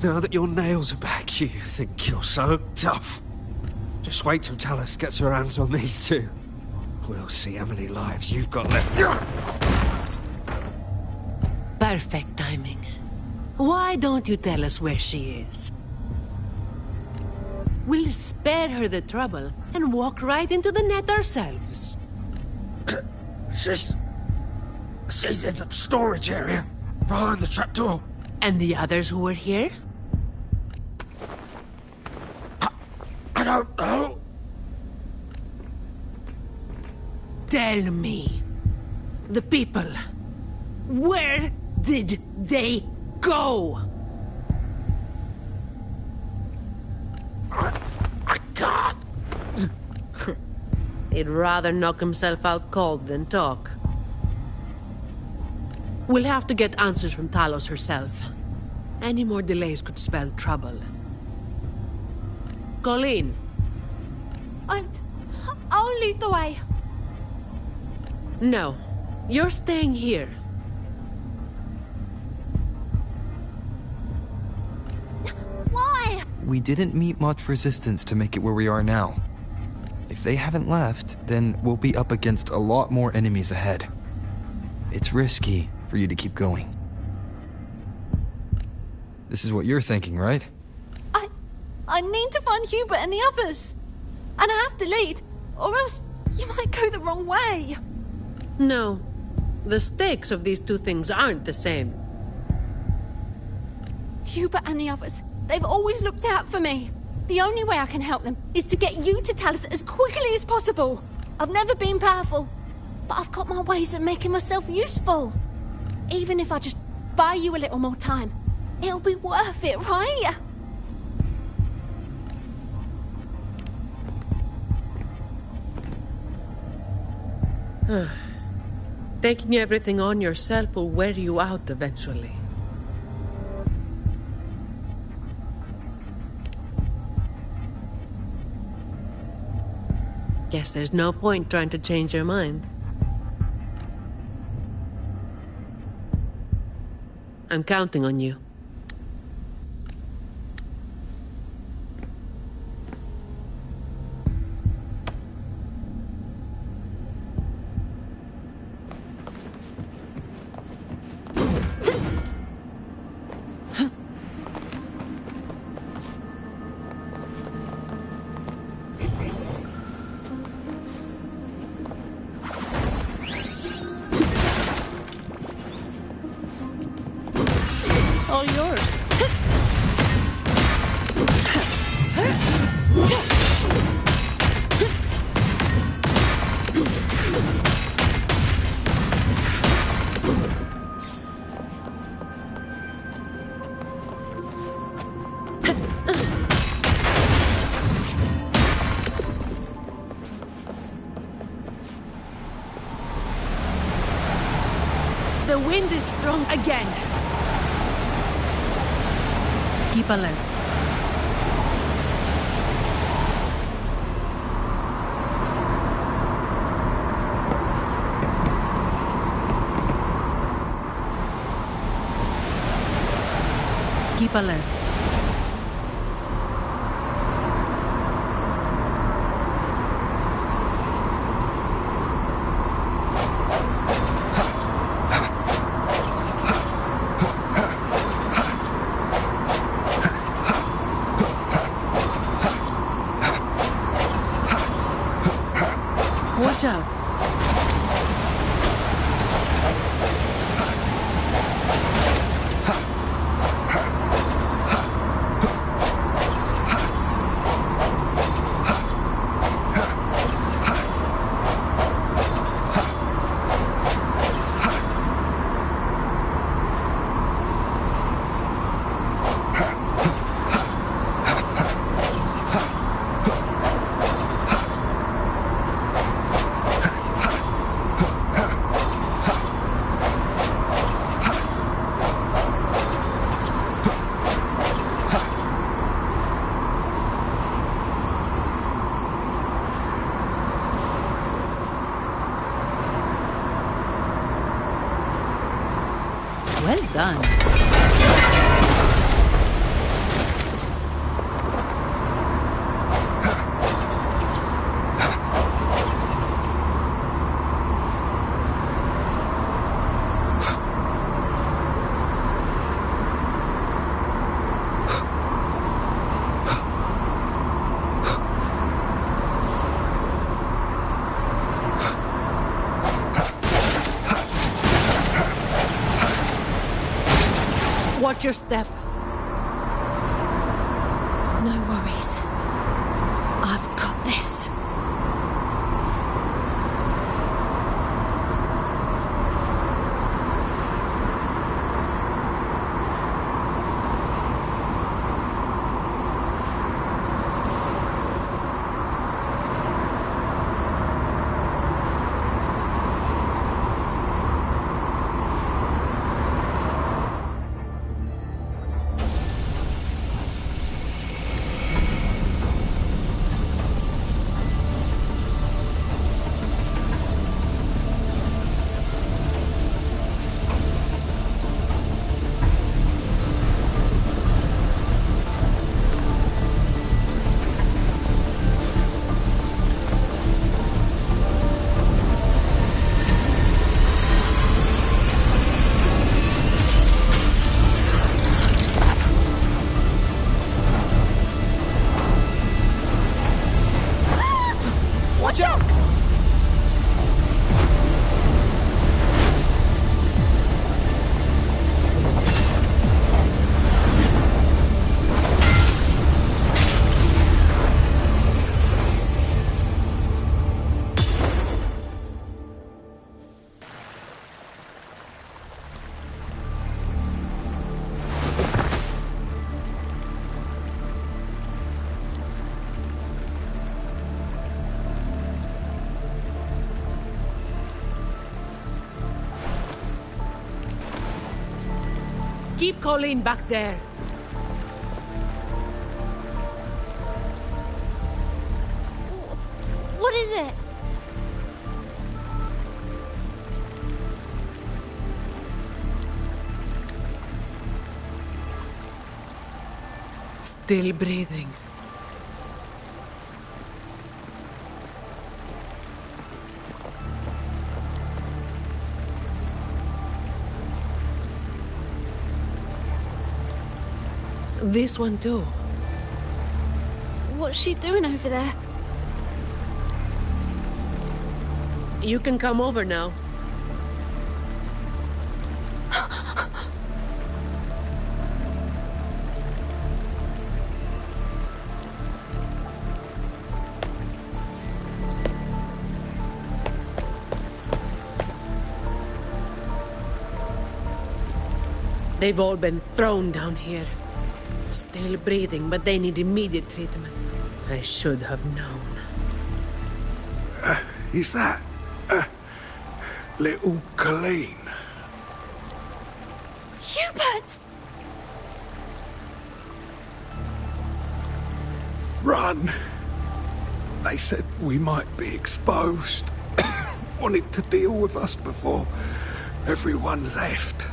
Now that your nails are back, you think you're so tough. Just wait till Talos gets her hands on these two. We'll see how many lives you've got left. Perfect timing. Why don't you tell us where she is? We'll spare her the trouble and walk right into the net ourselves. She's in the storage area, behind the trapdoor. And the others who were here? I don't know. Tell me. The people. Where did they go? I can't. He'd rather knock himself out cold than talk. We'll have to get answers from Talos herself. Any more delays could spell trouble. Colleen. I'll lead the way. No. You're staying here. Why? We didn't meet much resistance to make it where we are now. If they haven't left, then we'll be up against a lot more enemies ahead. It's risky for you to keep going. This is what you're thinking, right? I need to find Hubert and the others. And I have to lead, or else you might go the wrong way. No. The stakes of these two things aren't the same. Hubert and the others, they've always looked out for me. The only way I can help them is to get you to Talis as quickly as possible. I've never been powerful, but I've got my ways of making myself useful. Even if I just buy you a little more time, it'll be worth it, right? Taking everything on yourself will wear you out eventually. Guess there's no point trying to change your mind. I'm counting on you. All yours. The wind is strong again. Keep alert. Keep alert. Watch out. Well done. Watch your step. No worries. I've got this. Keep Colleen back there. What is it? Still breathing. This one too. What's she doing over there? You can come over now. They've all been thrown down here. Still breathing, but they need immediate treatment. I should have known. Is that... little Colleen? Hubert! Run! They said we might be exposed. Wanted to deal with us before everyone left.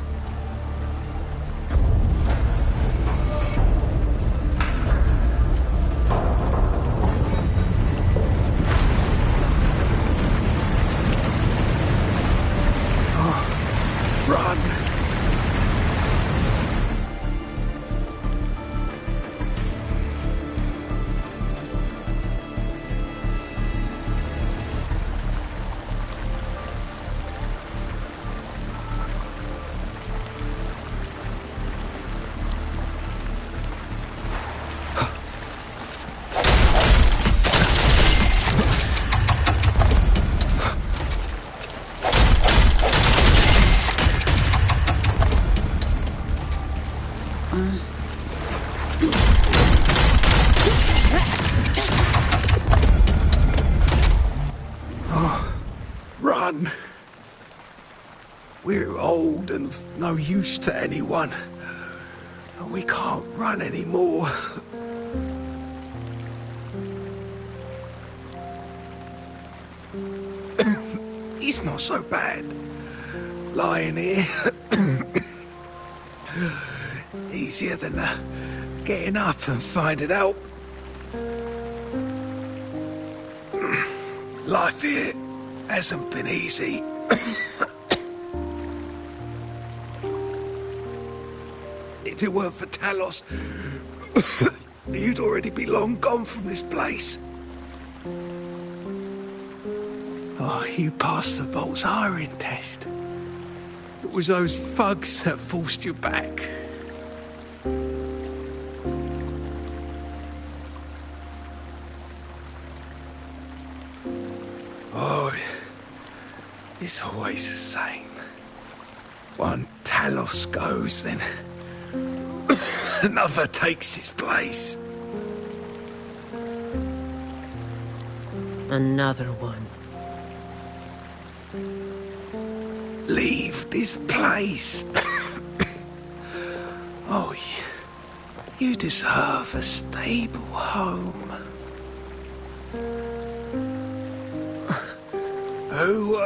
Run! Run! We're old and of no use to anyone. We can't run anymore. It's not so bad. Lying here. Easier than getting up and finding out. Life here hasn't been easy. If it weren't for Talos, you'd already be long gone from this place. Oh, you passed the Vault's hiring test. It was those thugs that forced you back. Oh, it's always the same. One Talos goes, then another takes his place. Another one. Leave this place. Oh, you deserve a stable home. Who,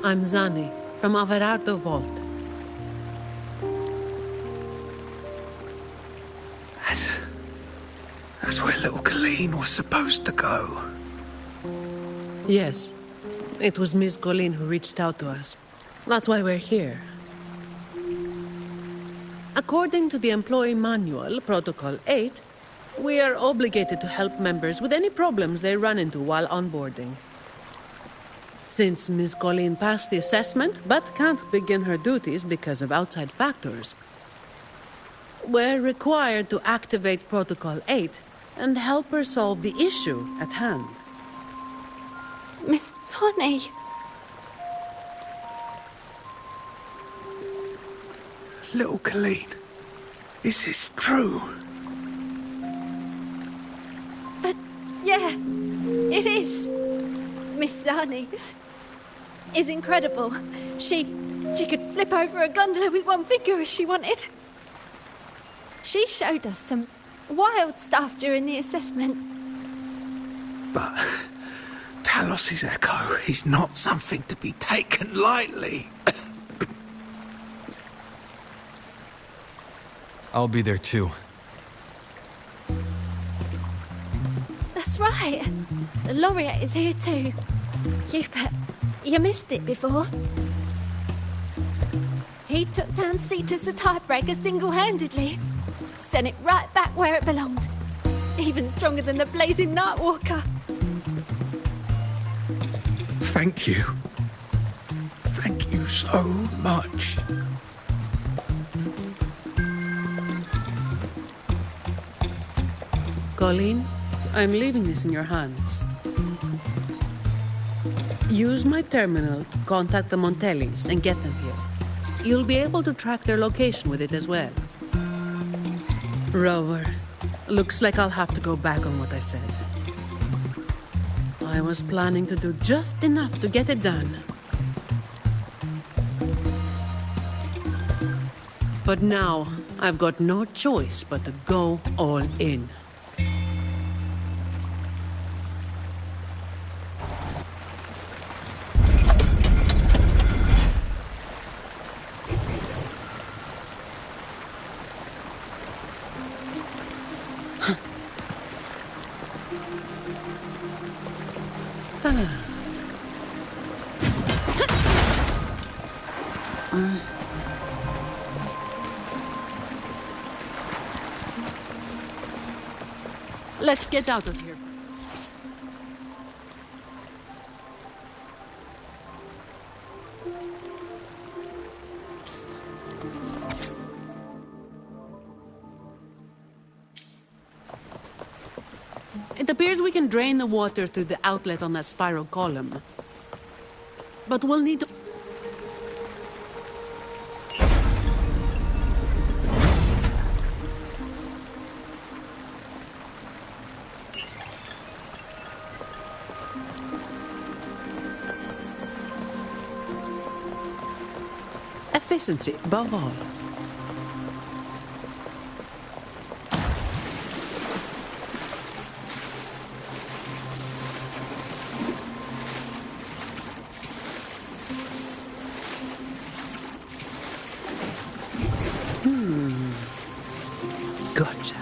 I'm Zani, from Averardo Vault. That's where little Colleen was supposed to go. Yes. It was Miss Colleen who reached out to us. That's why we're here. According to the Employee Manual, Protocol 8, we are obligated to help members with any problems they run into while onboarding. Since Miss Colleen passed the assessment, but can't begin her duties because of outside factors, we're required to activate Protocol 8 and help her solve the issue at hand. Miss Zani. Little Colleen, is this true? Yeah, it is. Miss Zani is incredible. She She could flip over a gondola with one finger if she wanted. She showed us some wild stuff during the assessment. But Talos's echo is not something to be taken lightly. I'll be there too. That's right. The laureate is here too. You missed it before. He took down Cetus the tiebreaker single-handedly. Sent it right back where it belonged. Even stronger than the blazing Nightwalker. Thank you. Thank you so much. Colleen, I'm leaving this in your hands. Use my terminal to contact the Montellis and get them here. You'll be able to track their location with it as well. Rover, looks like I'll have to go back on what I said. I was planning to do just enough to get it done. But now, I've got no choice but to go all in. Let's get out of here. It appears we can drain the water through the outlet on that spiral column. But we'll need to... Efficiency, above all. Gotcha.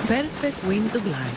Perfect wind to glide.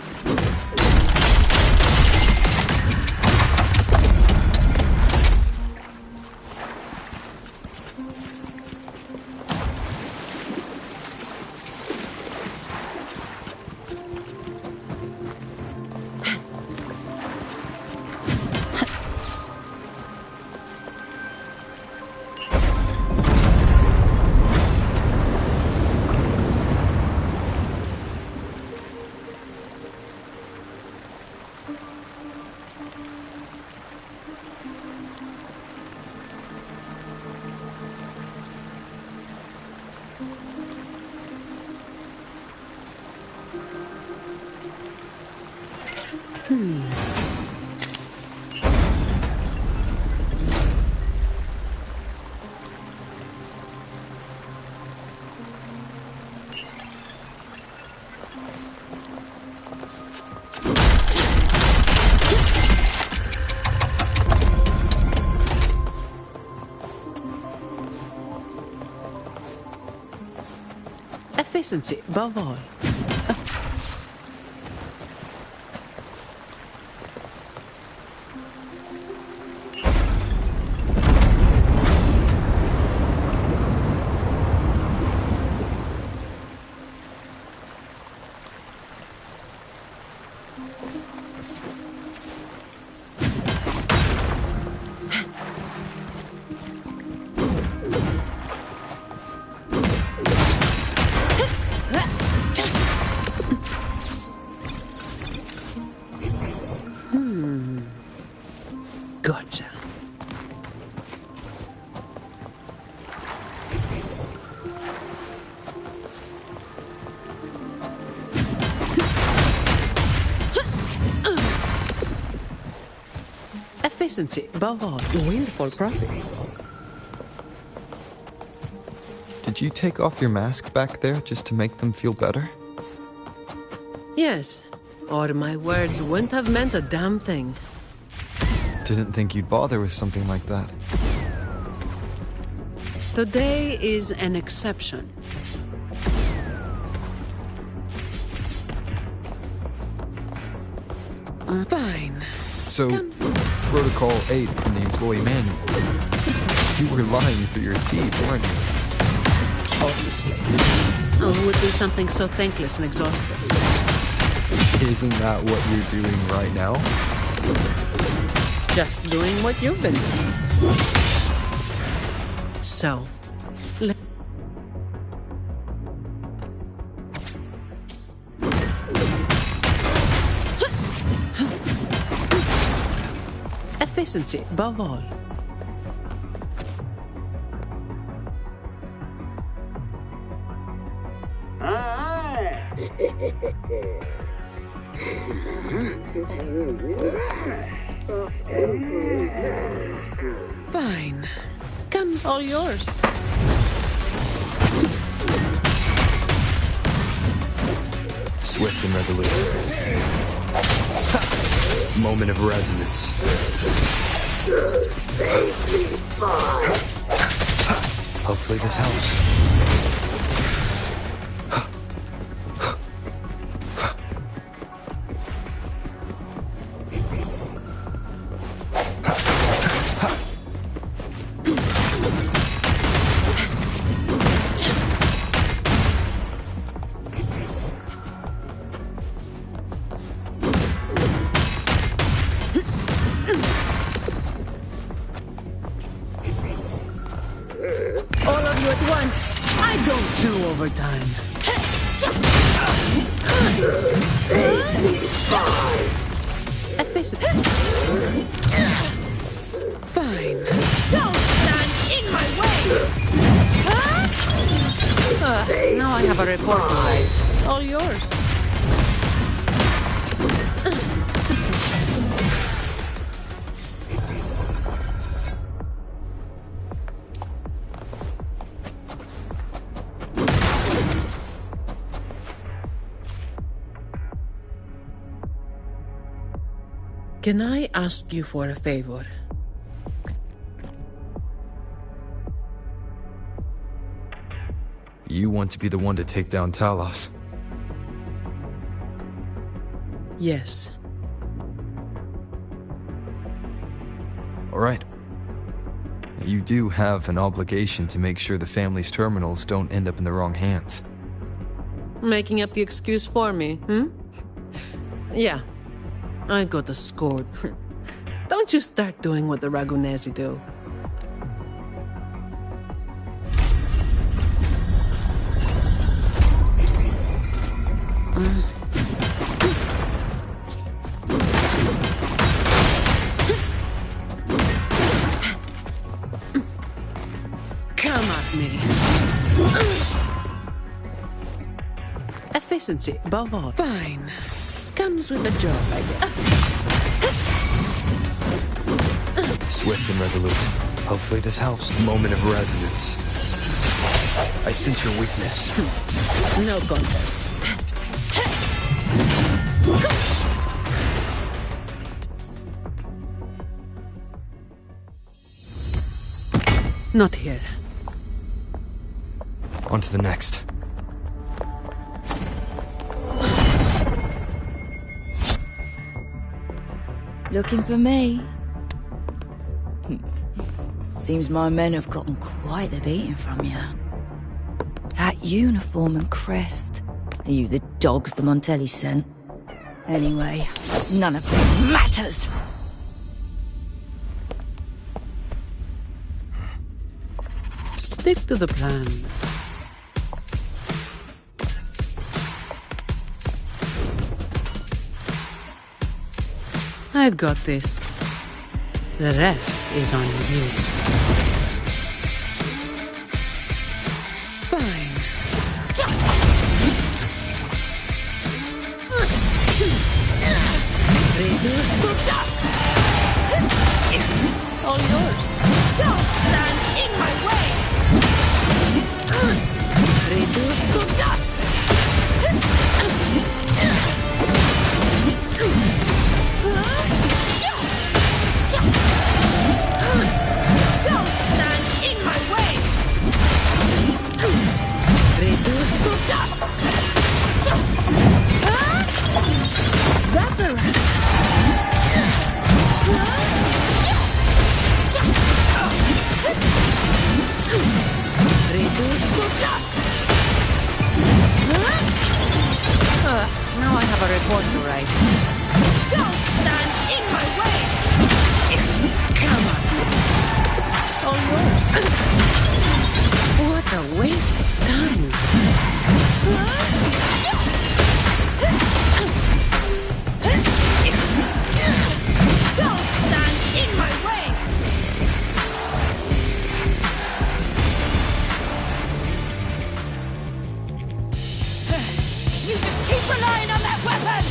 Efficiency, above all. Efficiency, above all, windfall profits. Did you take off your mask back there just to make them feel better? Yes, or my words wouldn't have meant a damn thing. Didn't think you'd bother with something like that. Today is an exception. Fine. So, Protocol 8 from the employee manual. You were lying through your teeth, weren't you? Obviously. Oh, who would do something so thankless and exhausting? Isn't that what you're doing right now? Just doing what you've been doing. So, efficiency above all. Fine. Comes all yours. Swift and resolute. Moment of resonance. Hopefully this helps. All of you at once. I don't do overtime. Efficient. Fine. Don't stand in my way! Now I have a report to write. All yours. Can I ask you for a favor? You want to be the one to take down Talos. Yes. All right. You do have an obligation to make sure the family's terminals don't end up in the wrong hands. Making up the excuse for me, Yeah. I got the score. Don't you start doing what the Ragunesi do. Come at me. Efficiency, above all. Fine. Comes with the job, I guess. Swift and resolute. Hopefully this helps. Moment of resonance. I sense your weakness. No contest. Not here. On to the next. Looking for me? Seems my men have gotten quite the beating from you. That uniform and crest. Are you the dogs the Montelli sent? Anyway, none of it matters! Stick to the plan. I've got this. The rest is on you. Fine. Reduce to dust! All yours. Don't stand in my way! Reduced to dust! Don't stand in my way! Reduced to dust! That's a wrap. Reduced to dust! Now I have a report to write. Don't stand in my way! Come on. All yours. What a waste of time. Don't stand in my way! You just keep relying on that weapon!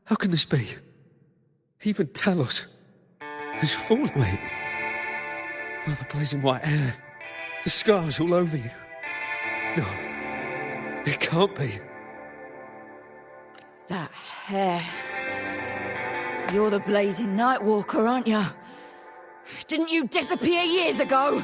How can this be? Even Talos has fallen. Wait. Oh, the blazing white hair. The scars all over you. No. It can't be. That hair. You're the blazing Nightwalker, aren't you? Didn't you disappear years ago?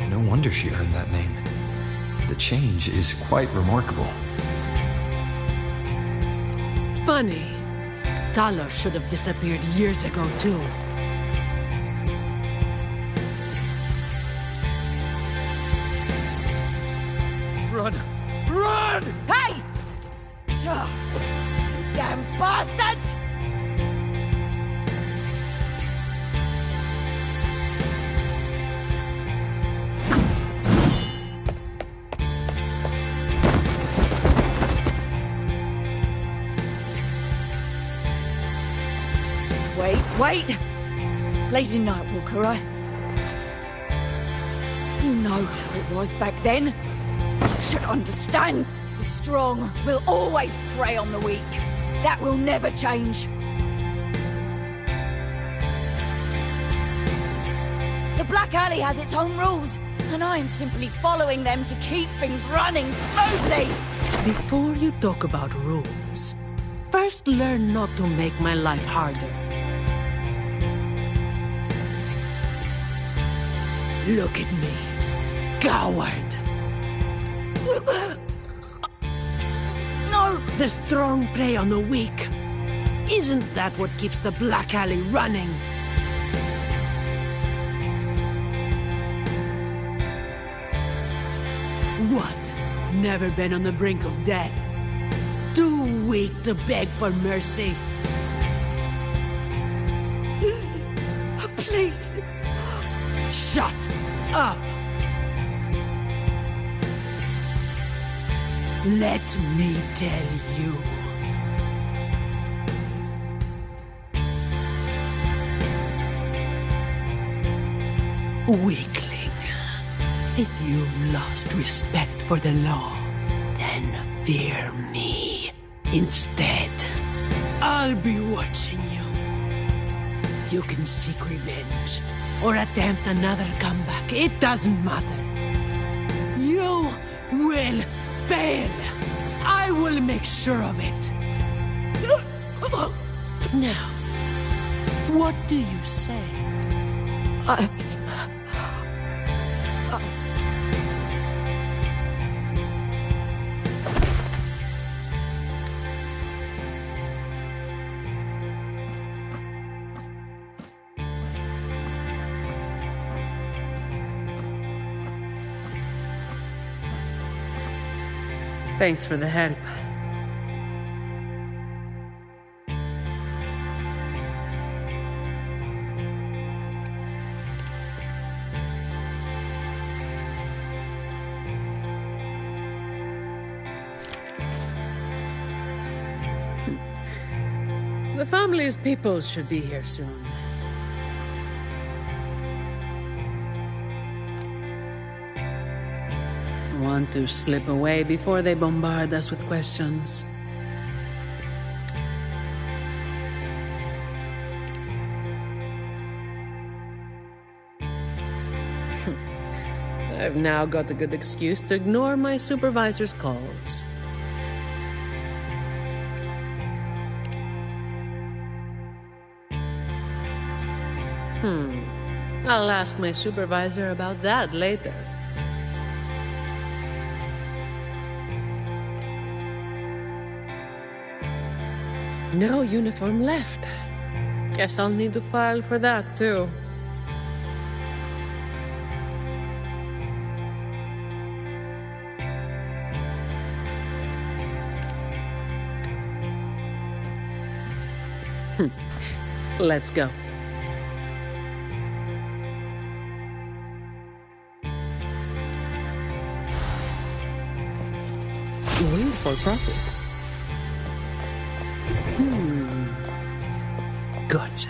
No wonder she earned that name. The change is quite remarkable. Funny. Talos should have disappeared years ago, too. Run! Run! Hey! You damn bastards! Wait! Blazing Nightwalker, right? You know how it was back then. You should understand. The strong will always prey on the weak. That will never change. The Black Alley has its own rules, and I'm simply following them to keep things running smoothly. Before you talk about rules, first learn not to make my life harder. Look at me, coward. No! The strong prey on the weak. Isn't that what keeps the Black Alley running? What? Never been on the brink of death? Too weak to beg for mercy? Please! Shut up! Let me tell you. Weakling. If you lost respect for the law, then fear me instead. I'll be watching you. You can seek revenge or attempt another comeback. It doesn't matter. You will fail. I will make sure of it. Now, what do you say? Thanks for the help. The family's people should be here soon. Want to slip away before they bombard us with questions. I've now got a good excuse to ignore my supervisor's calls. I'll ask my supervisor about that later. No uniform left. Guess I'll need to file for that, too. Let's go. Wait for profits. Gotcha.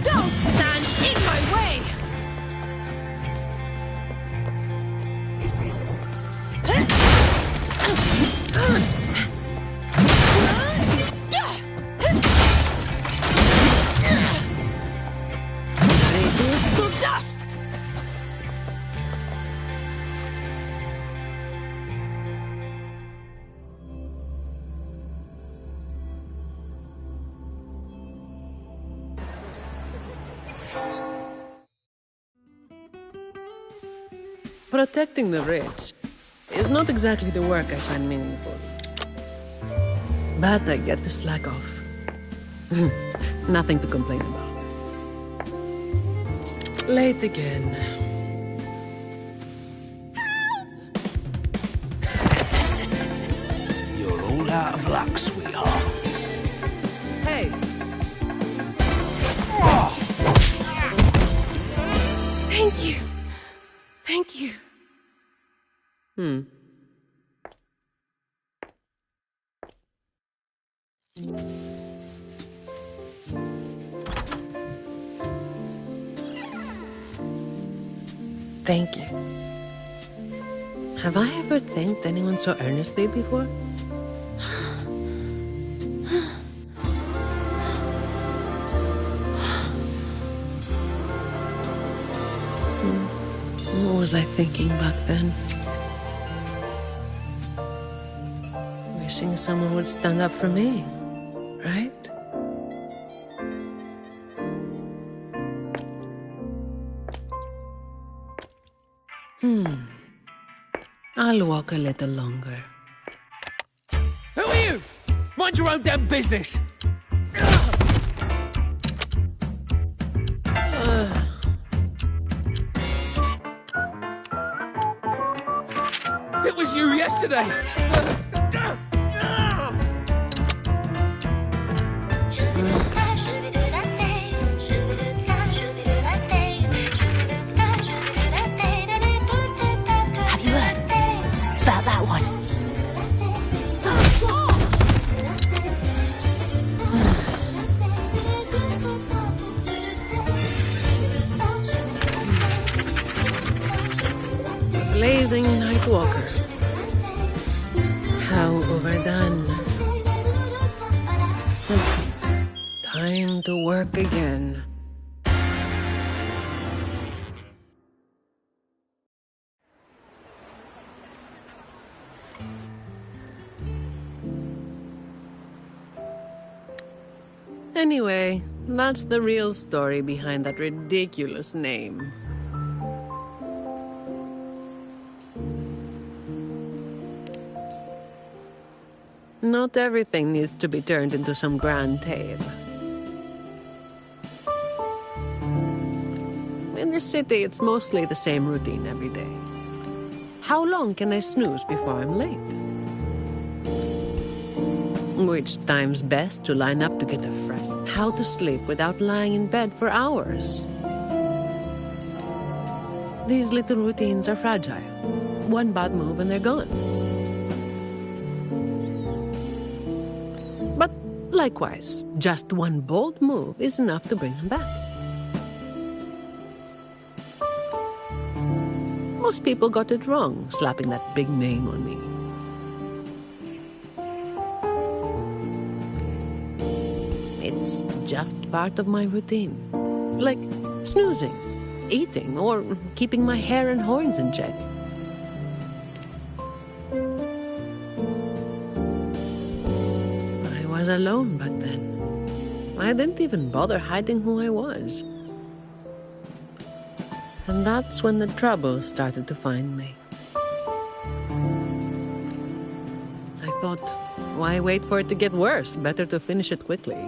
Don't stand in my way! Reduced to dust! Protecting the rich is not exactly the work I find meaningful. But I get to slack off. Nothing to complain about. Late again. You're all out of luck, sweetheart. Hey! Thank you. Thank you. Thank you. Have I ever thanked anyone so earnestly before? What was I thinking back then? Wishing someone would stand up for me, right? I'll walk a little longer. Who are you? Mind your own damn business. It was you yesterday. Have you heard about that one? blazing Nightwalker. How overdone. Time to work again. Anyway, that's the real story behind that ridiculous name. Not everything needs to be turned into some grand tale. In this city, it's mostly the same routine every day. How long can I snooze before I'm late? Which time's best to line up to get a fresh? How to sleep without lying in bed for hours? These little routines are fragile. One bad move and they're gone. But likewise, just one bold move is enough to bring them back. Most people got it wrong, slapping that big name on me. It's just part of my routine. Like snoozing, eating, or keeping my hair and horns in check. I was alone back then. I didn't even bother hiding who I was. And that's when the trouble started to find me. I thought, why wait for it to get worse? Better to finish it quickly.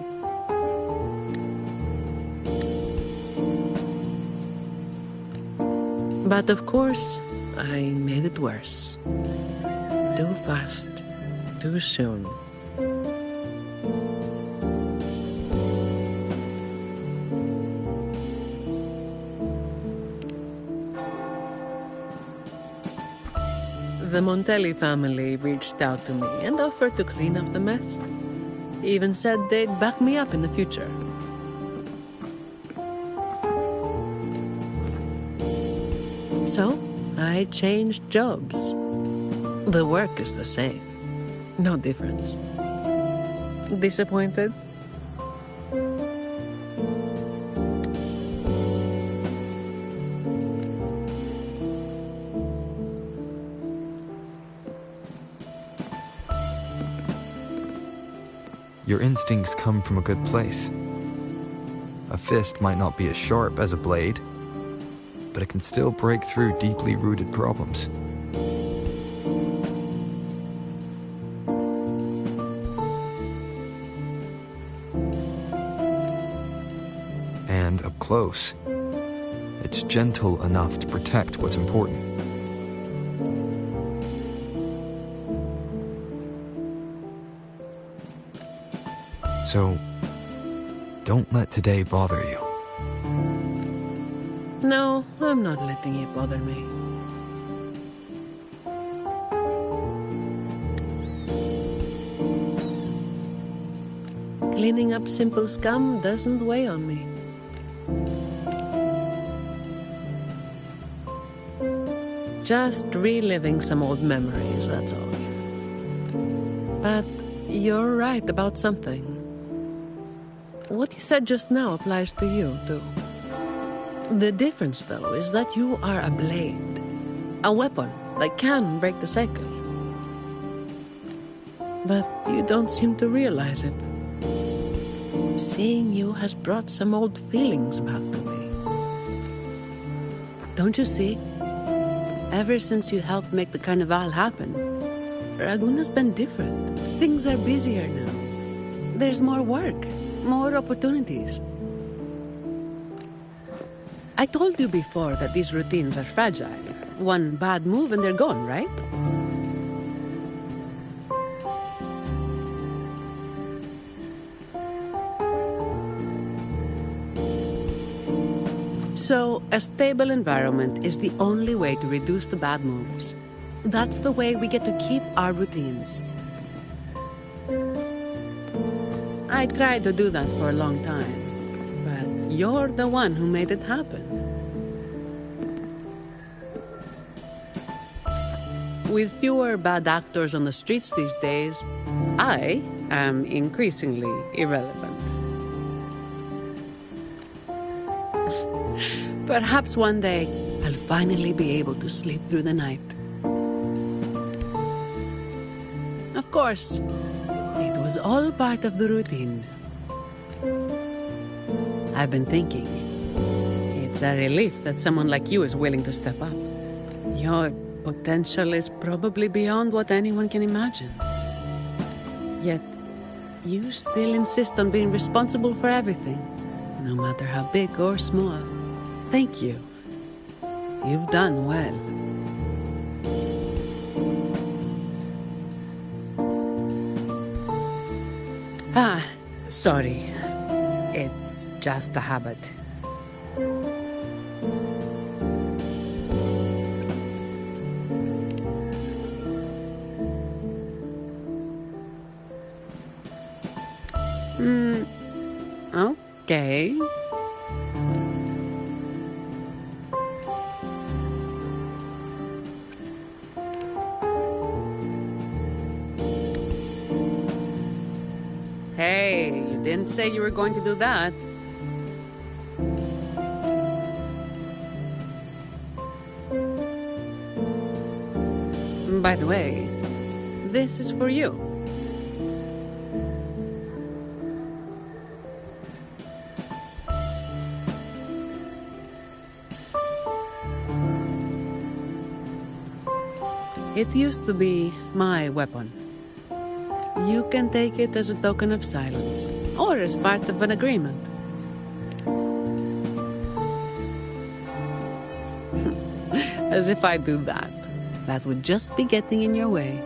But of course, I made it worse. Too fast, too soon. The Montelli family reached out to me and offered to clean up the mess. Even said they'd back me up in the future. So, I changed jobs. The work is the same. No difference. Disappointed? Your instincts come from a good place. A fist might not be as sharp as a blade, but it can still break through deeply rooted problems. And up close, it's gentle enough to protect what's important. So, don't let today bother you. No, I'm not letting it bother me. Cleaning up simple scum doesn't weigh on me. Just reliving some old memories, that's all. But you're right about something. What you said just now applies to you, too. The difference, though, is that you are a blade. A weapon that can break the cycle. But you don't seem to realize it. Seeing you has brought some old feelings back to me. Don't you see? Ever since you helped make the Carnival happen, Raguna's been different. Things are busier now. There's more work. More opportunities. I told you before that these routines are fragile. One bad move and they're gone, right? So, a stable environment is the only way to reduce the bad moves. That's the way we get to keep our routines. I tried to do that for a long time, but you're the one who made it happen. With fewer bad actors on the streets these days, I am increasingly irrelevant. Perhaps one day I'll finally be able to sleep through the night. Of course, it was all part of the routine. I've been thinking, it's a relief that someone like you is willing to step up. Your potential is probably beyond what anyone can imagine. Yet, you still insist on being responsible for everything, no matter how big or small. Thank you. You've done well. Sorry. It's just a habit. Okay. Hey, you didn't say you were going to do that. By the way, this is for you. It used to be my weapon. You can take it as a token of silence, or as part of an agreement. As if I do that. That would just be getting in your way.